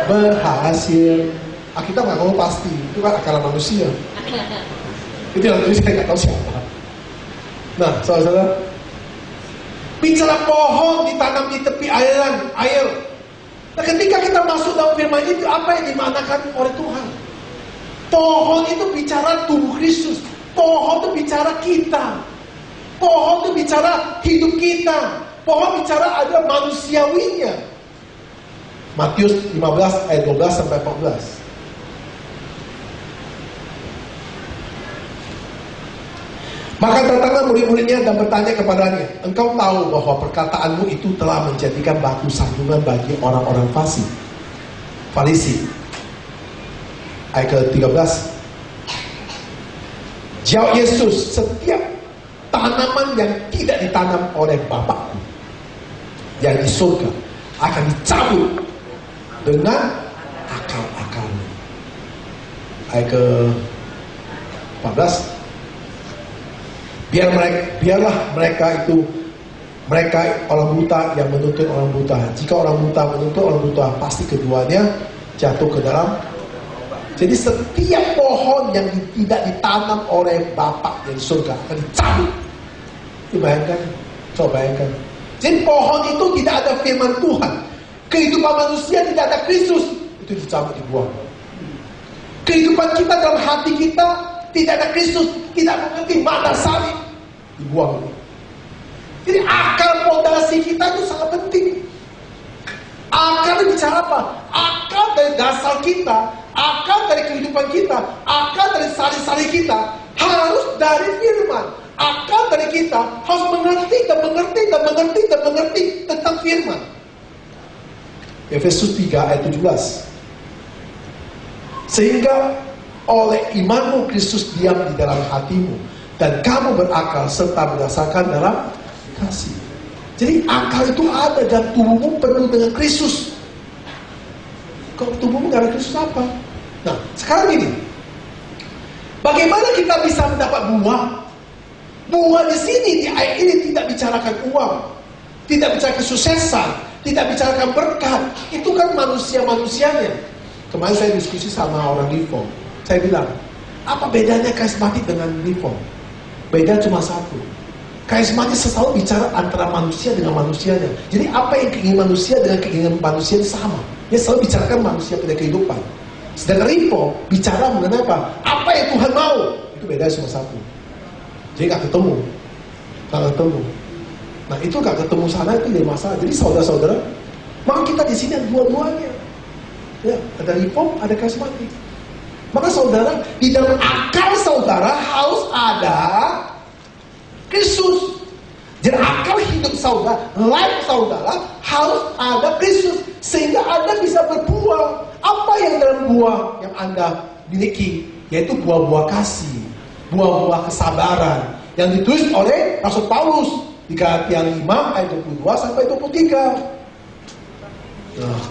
berhasil. Kita nggak tahu pasti, itu kan akalan manusia. Itu yang saya nggak tahu siapa. Nah, saudara, bicara pohon ditanam di tepi aliran air. Nah, ketika kita masuk dalam firman itu, apa yang dimanakan oleh Tuhan? Pohon itu bicara tubuh Kristus. Pohon itu bicara kita. Pohon itu bicara hidup kita. Pohon bicara ada manusiawinya. Matius 15 ayat 12 sampai 14. Maka datanglah murid-muridnya dan bertanya kepadanya, engkau tahu bahwa perkataanmu itu telah menjadikan batu sandungan bagi orang-orang fasik, Farisi. Ayat ke-13. Jawab Yesus, setiap tanaman yang tidak ditanam oleh Bapakku yang di surga akan dicabut dengan akal-akalnya. Ayat ke-14. Biarlah mereka orang buta yang menuntut orang buta. Jika orang buta menuntut orang buta, pasti keduanya jatuh ke dalam. Jadi setiap pohon yang tidak ditanam oleh Bapa yang di surga akan dicabut. Bayangkan, coba bayangkan. Jadi pohon itu tidak ada firman Tuhan. Kehidupan manusia tidak ada Kristus, itu dicabut, dibuang. Kehidupan kita dalam hati kita tidak ada Kristus, tidak mengerti makna salib, dibuang. Jadi akal fondasi kita itu sangat penting. Akal bicara apa? Akal dari dasar kita, akal dari kehidupan kita, akal dari sari-sari kita harus dari firman. Akal dari kita harus mengerti dan mengerti dan mengerti dan mengerti tentang firman. Efesus 3 ayat 17. Sehingga oleh imanmu Kristus diam di dalam hatimu, dan kamu berakal serta berdasarkan dalam kasih. Jadi akal itu ada dan tubuhmu penuh dengan Kristus. Kalau tubuhmu gak ada Kristus apa? Nah, sekarang ini, bagaimana kita bisa mendapat buah? Buah di sini di ayat ini tidak bicarakan uang, tidak bicara kesuksesan, tidak bicarakan berkat. Itu kan manusia-manusianya. Kemarin saya diskusi sama orang Reform. Saya bilang, apa bedanya karismatik dengan Reform? Beda cuma satu. Karismatik selalu bicara antara manusia dengan manusianya. Jadi apa yang keinginan manusia dengan keinginan manusia sama. Dia selalu bicarakan manusia pada kehidupan. Sedangkan Reform bicara mengenai apa? Apa yang Tuhan mau? Itu beda cuma satu. Jadi gak ketemu. Nah itu gak ketemu sana itu jadi masalah. Jadi saudara-saudara, maka kita di sini ada dua-duanya. Ya, ada Reform, ada karismatik. Maka saudara, di dalam akal saudara harus ada Kristus. Jadi akal hidup saudara, life saudara harus ada Kristus. Sehingga Anda bisa berbuah. Apa yang dalam buah yang Anda miliki? Yaitu buah-buah kasih, buah-buah kesabaran. Yang ditulis oleh Rasul Paulus di Galatia 5 ayat 22 sampai 23. Nah,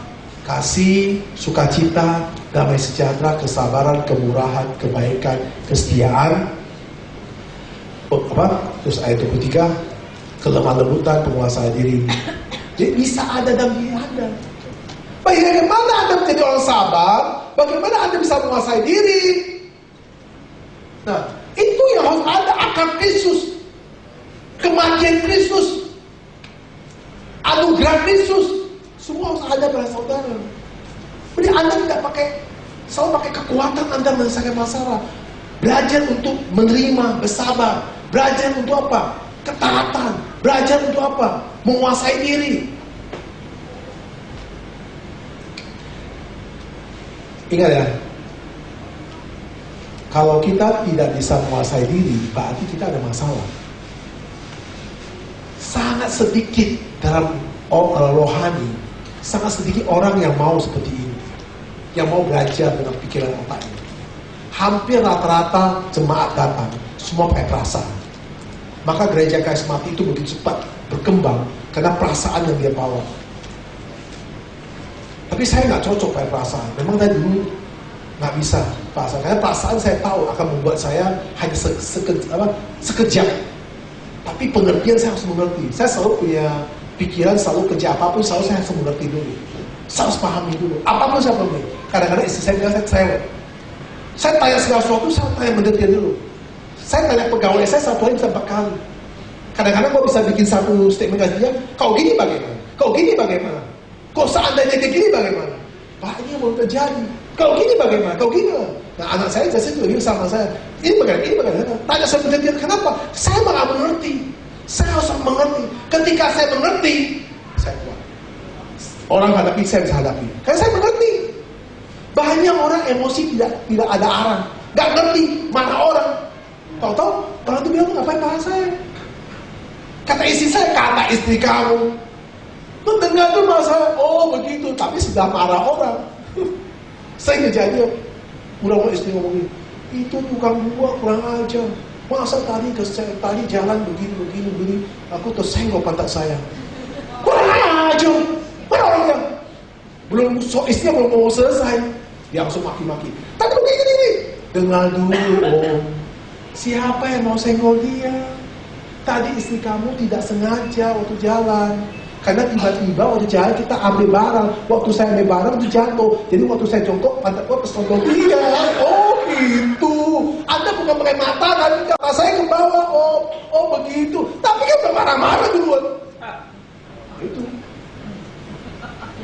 kasih, sukacita, damai sejahtera, kesabaran, kemurahan, kebaikan, kesetiaan. Terus ayat 23, kelemah lembutan, penguasaan diri. Jadi bisa ada dalam diri Anda. Bagaimana Anda menjadi orang sabar? Bagaimana Anda bisa menguasai diri? Nah, itu yang harus ada, akan Kristus, kematian Kristus, anugerah Kristus, semua harus ada pada saudara. Jadi Anda tidak selalu pakai kekuatan Anda menyelesaikan masalah. Belajar untuk menerima, bersabar. Belajar untuk apa? Ketaatan. Belajar untuk apa? Menguasai diri. Ingat ya, kalau kita tidak bisa menguasai diri, berarti kita ada masalah. Sangat sedikit dalam rohani, sangat sedikit orang yang mau seperti ini, yang mau belajar dengan pikiran otaknya. Hampir rata-rata jemaat datang, semua pakai perasaan. Maka gereja karismatik itu begitu cepat berkembang karena perasaan yang dia bawa. Tapi saya nggak cocok pakai perasaan. Memang dari dulu nggak bisa perasaan. Karena perasaan saya tahu akan membuat saya hanya sekejap. Tapi pengertian saya harus mengerti. Saya selalu punya pikiran, selalu kerja apapun selalu saya harus mengerti dulu. Saya harus pahami dulu. Apapun saya pahami. Kadang-kadang istri saya bilang saya cerewet. Saya tanya segala sesuatu, saya tanya mendetail dulu. Saya tanya pegawai saya satu hari bisa 4 kali. Kadang-kadang gue bisa bikin satu statement ke dia, kau gini bagaimana? Kau gini bagaimana? Kok seandainya kayak gini bagaimana? Pak, ini belum terjadi. Kau gini bagaimana? Kau gini. Nah, anak saya jasa juga bilang sama saya, ini bagaimana? Tanya saya mengerti. Kenapa? Saya nggak mengerti. Saya harus mengerti. Ketika saya mengerti, saya kuat. Orang hadapi, saya bisa hadapi. Karena saya mengerti. Banyak orang emosi tidak ada arah. Nggak ngerti mana orang. Tahu-tahu orang itu bilang, ngapain marah saya? Kata istri saya, kata istri kamu. Tuh dengar tuh masa, oh begitu, tapi sudah marah orang. Saya kejadian, udah istri ngomongin, itu tukang buah kurang ajar. Masa tadi jalan begini, aku tersenggol pantat saya. Kurang ajar, mana orangnya? Istrinya belum mau selesai, dia langsung maki-maki. Tadi begini, dengar dulu, om. Siapa yang mau senggol dia? Tadi istri kamu tidak sengaja waktu jalan. Karena tiba-tiba waktu jalan kita ambil barang. Waktu saya ambil barang itu jatuh. Jadi waktu saya jongkok, pantat gua kesenggol dia. Oh gitu. Anda bukan pakai mata, tapi kata saya ke bawah. Oh begitu. Tapi kan udah marah-marah duluan. Itu.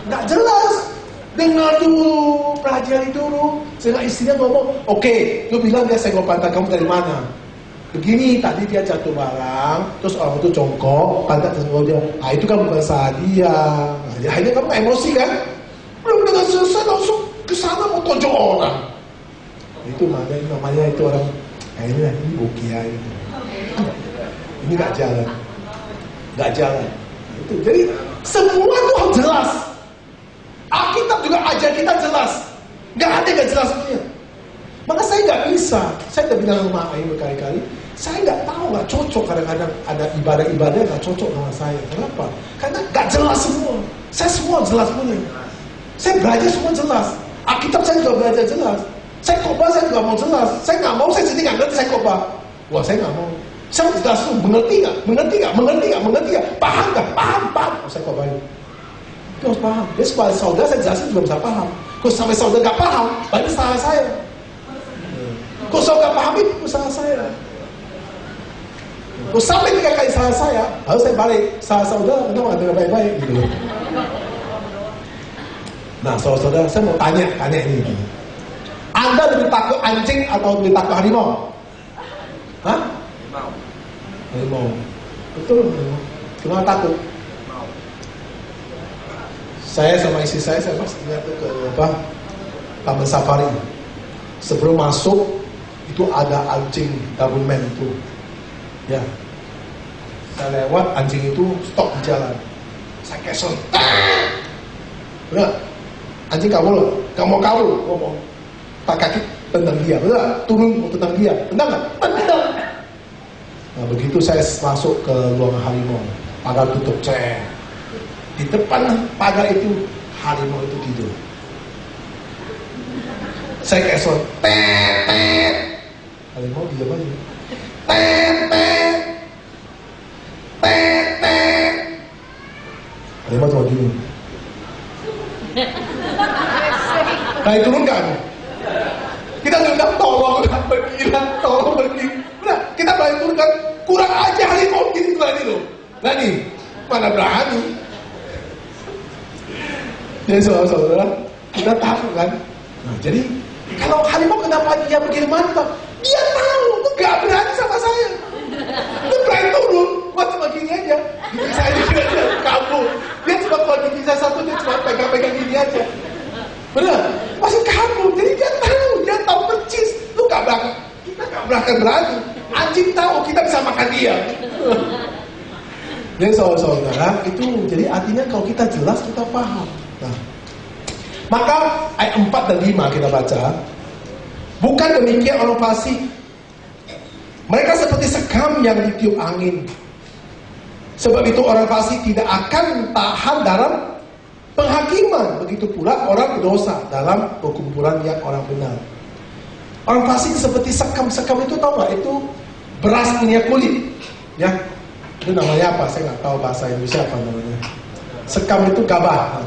Nggak jelas. Dengar dulu, pelajari dulu. Sehingga istrinya ngomong, oke, lu bilang dia senggol pantat kamu dari mana? Begini, tadi dia jatuh barang, terus orang itu jongkok, pantat tersenggol dia. Ah itu kan bukan salah dia. Nah, akhirnya kamu emosi kan? Belum dengan selesai langsung ke sana mau tonjok orang. Itu namanya itu orang. Ini bukia itu. Ini nggak jalan. Itu jadi semua itu harus jelas. Alkitab juga ajar kita jelas. Nggak ada yang jelas punya. Maka saya nggak bisa. Saya udah bilang sama Ayu berkali-kali. Saya nggak tahu, nggak cocok. Kadang-kadang ada ibadah-ibadah nggak cocok sama saya. Kenapa? Karena nggak jelas semua. Saya semua jelas punya. Saya belajar semua jelas. Alkitab saya juga belajar jelas. Saya khotbah saya juga mau jelas. Saya nggak mau saya sendiri nggak ngerti saya khotbah. Wah saya nggak mau. Saya jelas tuh mengerti nggak? Paham nggak? Paham. Oh, saya khotbah itu harus paham. Jadi supaya saudara saya jelasin juga bisa paham. Kalau sampai saudara nggak paham, berarti salah saya. Kalau saudara nggak paham itu salah saya. Kalau sampai 3 kali salah saya, lalu saya balik salah saudara, kenapa nggak baik-baik gitu. Nah, saudara, saya mau tanya ini. Anda lebih takut anjing atau lebih takut harimau? Hah? Harimau. Betul. Kenapa takut? Saya sama istri saya pas ingat ke Taman Safari. Sebelum masuk itu ada anjing government itu, ya. Saya lewat, anjing itu stop di jalan. Saya kesel, bener, anjing kabur, gak mau kabur, ngomong, tak kaki tendang dia, bener, turun mau tendang dia, tendang nggak? Tendang. Nah begitu saya masuk ke ruang harimau, pagar tutup, cek. Di depan pagar itu harimau itu tidur. Saya kesel, harimau diam aja. Harimau cuma gini. Nah turunkan. Kita bilang tolong pergi. Nah kita balik turunkan. Kurang aja harimau gitu berani loh. Berani, mana berani? Jadi saudara, kita tahu kan. Nah, jadi kalau harimau kenapa dia begini mantap? Dia tahu, itu gak berani sama saya. Itu berani turun, buat cuma gini aja. Gini saya juga aja, kabur. Dia cuma kalau gini saya satu, dia cuma pegang-pegang gini aja. Benar? Masih kabur, jadi dia tahu percis. Lu gak berani, kita gak berani. Anjing tahu kita bisa makan dia. Jadi saudara, itu jadi artinya kalau kita jelas, kita paham. Nah, maka ayat 4 dan 5 kita baca. Bukan demikian orang fasik. Mereka seperti sekam yang ditiup angin. Sebab itu orang fasik tidak akan tahan dalam penghakiman. Begitu pula orang berdosa dalam perkumpulan yang orang benar. Orang fasik seperti sekam. Sekam itu tahu nggak? Itu beras minyak kulit. Ya, itu namanya apa? Saya nggak tahu bahasa Indonesia apa namanya. Sekam itu gabah.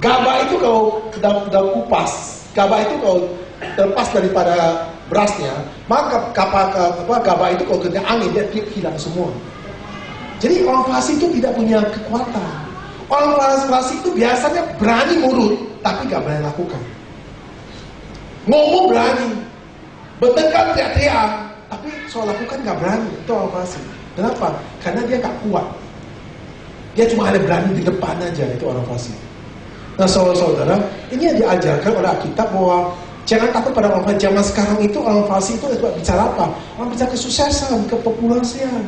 Gabah itu kalau udah kupas, gabah itu kalau terlepas daripada berasnya, maka gabah itu kalau kena angin dia hilang semua. Jadi orang fasik itu tidak punya kekuatan. Orang fasik itu biasanya berani nurut, tapi gak berani lakukan. Ngomong berani, bertengkar teriak-teriak, tapi soal lakukan gak berani. Itu orang fasik. Kenapa? Karena dia gak kuat. Dia cuma ada berani di depan aja, itu orang fasik. Nah saudara-saudara, ini yang diajarkan oleh Alkitab bahwa jangan takut pada orang fasik. Zaman sekarang itu orang fasik itu bicara apa? Orang bicara kesuksesan, kepopulasian.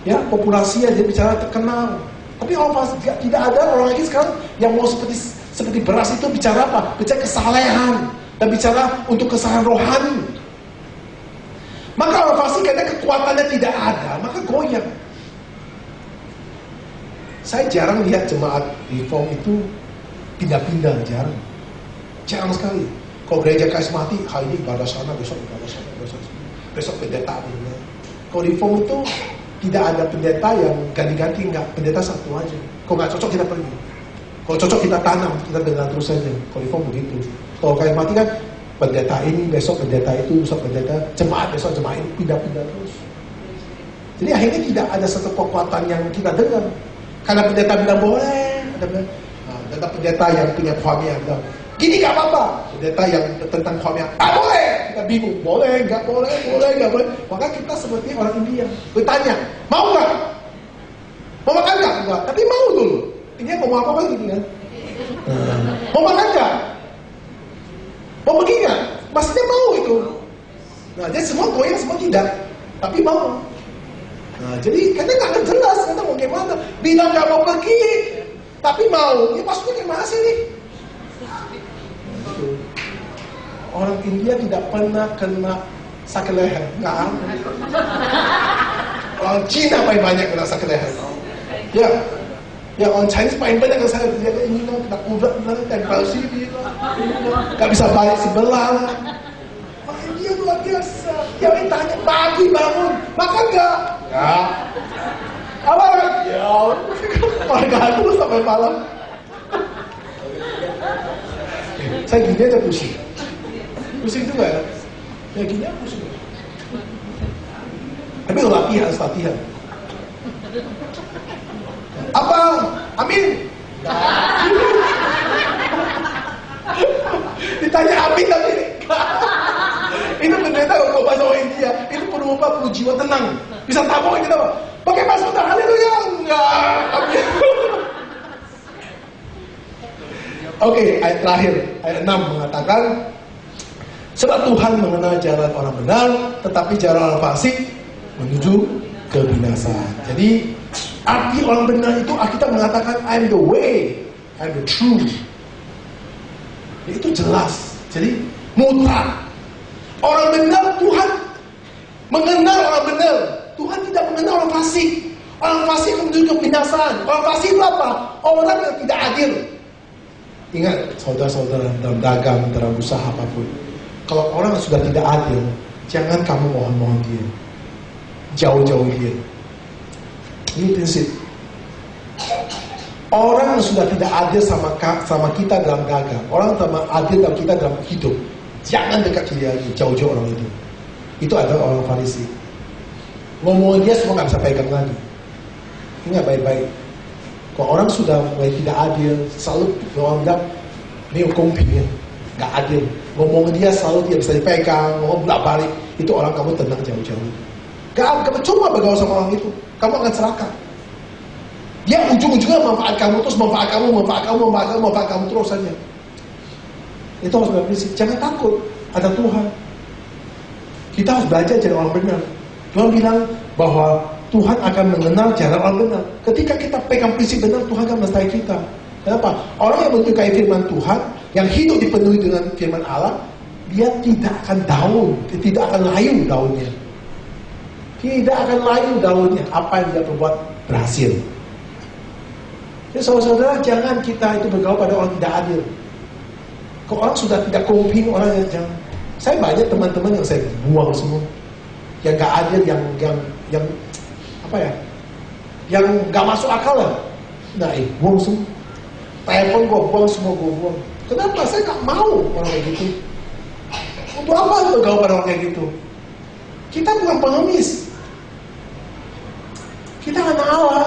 Ya, populasi dia bicara terkenal. Tapi orang fasik tidak ada orang lagi sekarang yang mau seperti beras itu bicara apa? Bicara kesalehan dan bicara untuk kesalahan rohani. Maka orang fasik karena kekuatannya tidak ada, maka goyang. Saya jarang lihat jemaat reform itu pindah-pindah, jarang sekali. Kalau gereja karismatik, hari ini ibadah sana, besok ibadah sana, besok pendeta. Kalau reform itu tidak ada pendeta yang ganti-ganti, enggak, pendeta satu aja. Kalau nggak cocok kita pergi, kalau cocok kita tanam, kita dengar terus saja. Kalau reform begitu. Kalau karismatik kan pendeta ini, besok pendeta itu, besok pendeta, jemaat besok jemaat ini, pindah-pindah terus. Jadi akhirnya tidak ada satu kekuatan yang kita dengar. Karena pendeta bilang boleh, ada pendeta yang punya pahamian bilang gini gak apa-apa. Pendeta yang tentang pahamian, boleh. Kita bingung, boleh, gak boleh. Maka kita seperti orang India bertanya, mau gak? Mau makan gak? Enggak, tapi mau dulu. Ini mau apa gitu kan? Mau makan gak? Mau pergi gak? Maksudnya mau itu. Nah, jadi semua goyang, semua tidak, tapi mau. Nah, jadi karena nggak jelas, kata mau gimana? Bilang nggak mau pergi, tapi mau. Ya maksudnya gimana sih nih? Orang India tidak pernah kena sakit leher, nggak ada. Orang Cina paling banyak kena sakit leher. Ya orang Chinese paling banyak kena sakit leher. Ini loh, kena urat, tempel sini, nggak bisa balik sebelah. Dia luar biasa. Dia tanya pagi bangun, makan nggak? Ya. Apa? Ya. Makan terus sampai malam. Saya gini aja pusing. Pusing juga ya. Ya gini aja pusing. Tapi harus latihan. Apa? Amin. Ditanya amin tapi itu pendeta kalau bahasa orang India itu perlu jiwa tenang, bisa tabokin kita apa? Pakai bahasa tenang, haleluya enggak? Oke, ayat terakhir, ayat 6 mengatakan Sebab Tuhan mengenal jalan orang benar, tetapi jalan orang fasik menuju kebinasaan. Jadi arti orang benar itu Alkitab mengatakan I'm the way, I'm the truth. Itu jelas. Jadi mutlak. Orang benar Tuhan mengenal orang benar. Tuhan tidak mengenal orang fasik. Orang fasik menuju kebinasaan. Orang fasik itu apa? Orang yang tidak adil. Ingat saudara-saudara, dalam dagang, dalam usaha apapun, kalau orang sudah tidak adil, jangan kamu mohon-mohon dia, jauh-jauh dia. Ini prinsip. Orang yang sudah tidak adil sama kita dalam dagang, orang sama adil dalam kita dalam hidup, jangan dekat dia lagi, jauh-jauh orang itu. Itu adalah orang Farisi. Ngomong dia semua nggak bisa pegang lagi. Ingat baik-baik. Kalau orang sudah mulai tidak adil, selalu orang bilang ini kompingnya nggak adil. Ngomong dia selalu dia bisa dipegang, ngomong bolak-balik. Itu orang kamu tenang jauh-jauh. Gak kamu coba bergaul sama orang itu, kamu akan celaka. Dia ujung-ujungnya manfaat kamu terus, manfaat kamu terus saja. Itu harus berprinsip. Jangan takut, ada Tuhan. Kita harus belajar jadi orang benar. Tuhan bilang bahwa Tuhan akan mengenal jalan orang benar. Ketika kita pegang prinsip benar, Tuhan akan menyertai kita. Kenapa? Orang yang menyukai firman Tuhan, yang hidup dipenuhi dengan firman Allah, dia tidak akan daun, tidak akan layu daunnya. Tidak akan layu daunnya. Apa yang dia perbuat berhasil. Jadi saudara-saudara, jangan kita itu bergaul pada orang tidak adil. Kalau orang sudah tidak komping, orang yang jangan. Saya banyak teman-teman yang saya buang semua, yang gak adil, yang apa ya, yang gak masuk akal lah. Nah, buang semua. Telepon gue buang, semua gue buang. Kenapa? Saya gak mau orang kayak gitu. Untuk apa bergaul pada orang kayak gitu? Kita bukan pengemis. Kita anak Allah.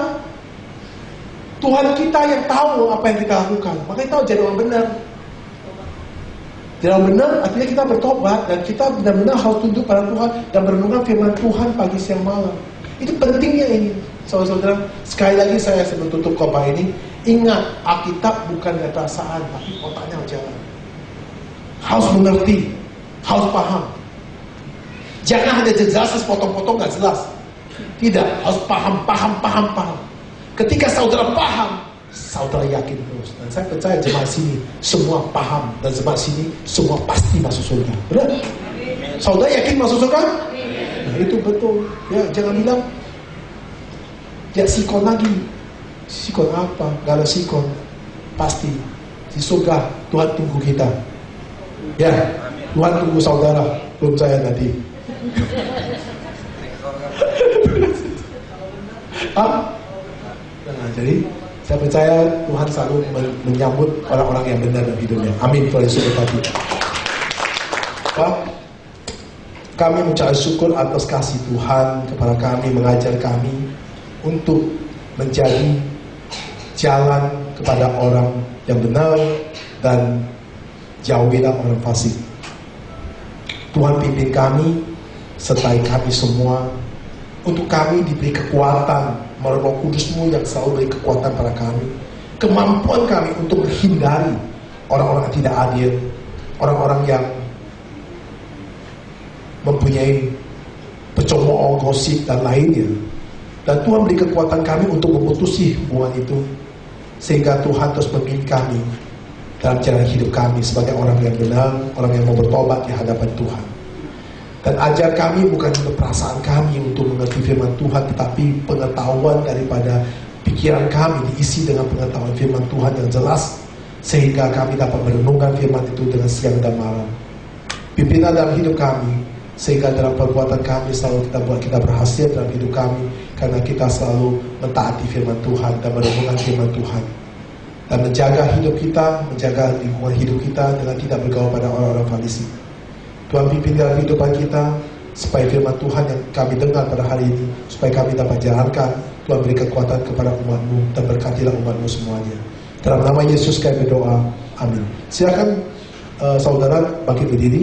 Tuhan kita yang tahu apa yang kita lakukan. Makanya tahu jadi orang benar. Jadi orang benar artinya kita bertobat, dan kita benar-benar harus tunduk pada Tuhan dan merenungkan firman Tuhan pagi siang malam. Itu pentingnya ini. Saudara-saudara, sekali lagi saya sebelum tutup khotbah ini, ingat Alkitab bukan dari perasaan, tapi otaknya harus jalan. Harus mengerti, harus paham. Jangan hanya jelas sepotong-potong nggak jelas. Tidak, harus paham. Ketika saudara paham, saudara yakin terus. Dan saya percaya jemaat sini semua paham, dan jemaat sini semua pasti masuk surga. Benar? Saudara yakin masuk surga? Nah, itu betul. Ya, jangan bilang ya sikon lagi. Sikon apa? Gak ada sikon. Pasti di surga Tuhan tunggu kita. Ya, Tuhan tunggu saudara. Belum saya tadi. Nah, jadi saya percaya Tuhan selalu menyambut orang-orang yang benar dalam hidupnya. Amin. Tuhan Yesus berkati. Kami mengucap syukur atas kasih Tuhan kepada kami, mengajar kami untuk menjadi jalan kepada orang yang benar dan jauhilah orang fasik. Tuhan pimpin kami, sertai kami semua, untuk kami diberi kekuatan melalui Roh Kudus-Mu yang selalu beri kekuatan pada kami, kemampuan kami untuk menghindari orang-orang yang tidak adil, orang-orang yang mempunyai pencemooh, gosip dan lainnya. Dan Tuhan beri kekuatan kami untuk memutusi hubungan itu, sehingga Tuhan terus memimpin kami dalam jalan hidup kami sebagai orang yang benar, orang yang mau bertobat di hadapan Tuhan. Dan ajar kami bukan untuk perasaan kami untuk mengerti firman Tuhan, tetapi pengetahuan daripada pikiran kami diisi dengan pengetahuan firman Tuhan yang jelas, sehingga kami dapat merenungkan firman itu dengan siang dan malam. Pimpinan dalam hidup kami, sehingga dalam perbuatan kami selalu kita buat kita berhasil dalam hidup kami, karena kita selalu mentaati firman Tuhan dan merenungkan firman Tuhan, dan menjaga hidup kita, menjaga lingkungan hidup kita dengan tidak bergaul pada orang-orang Farisi. Tuhan pimpin dalam kehidupan kita, supaya firman Tuhan yang kami dengar pada hari ini, supaya kami dapat jalankan. Tuhan beri kekuatan kepada umat-Mu, dan berkatilah umat-Mu semuanya. Dalam nama Yesus kami berdoa, amin. Silakan saudara bangkit berdiri.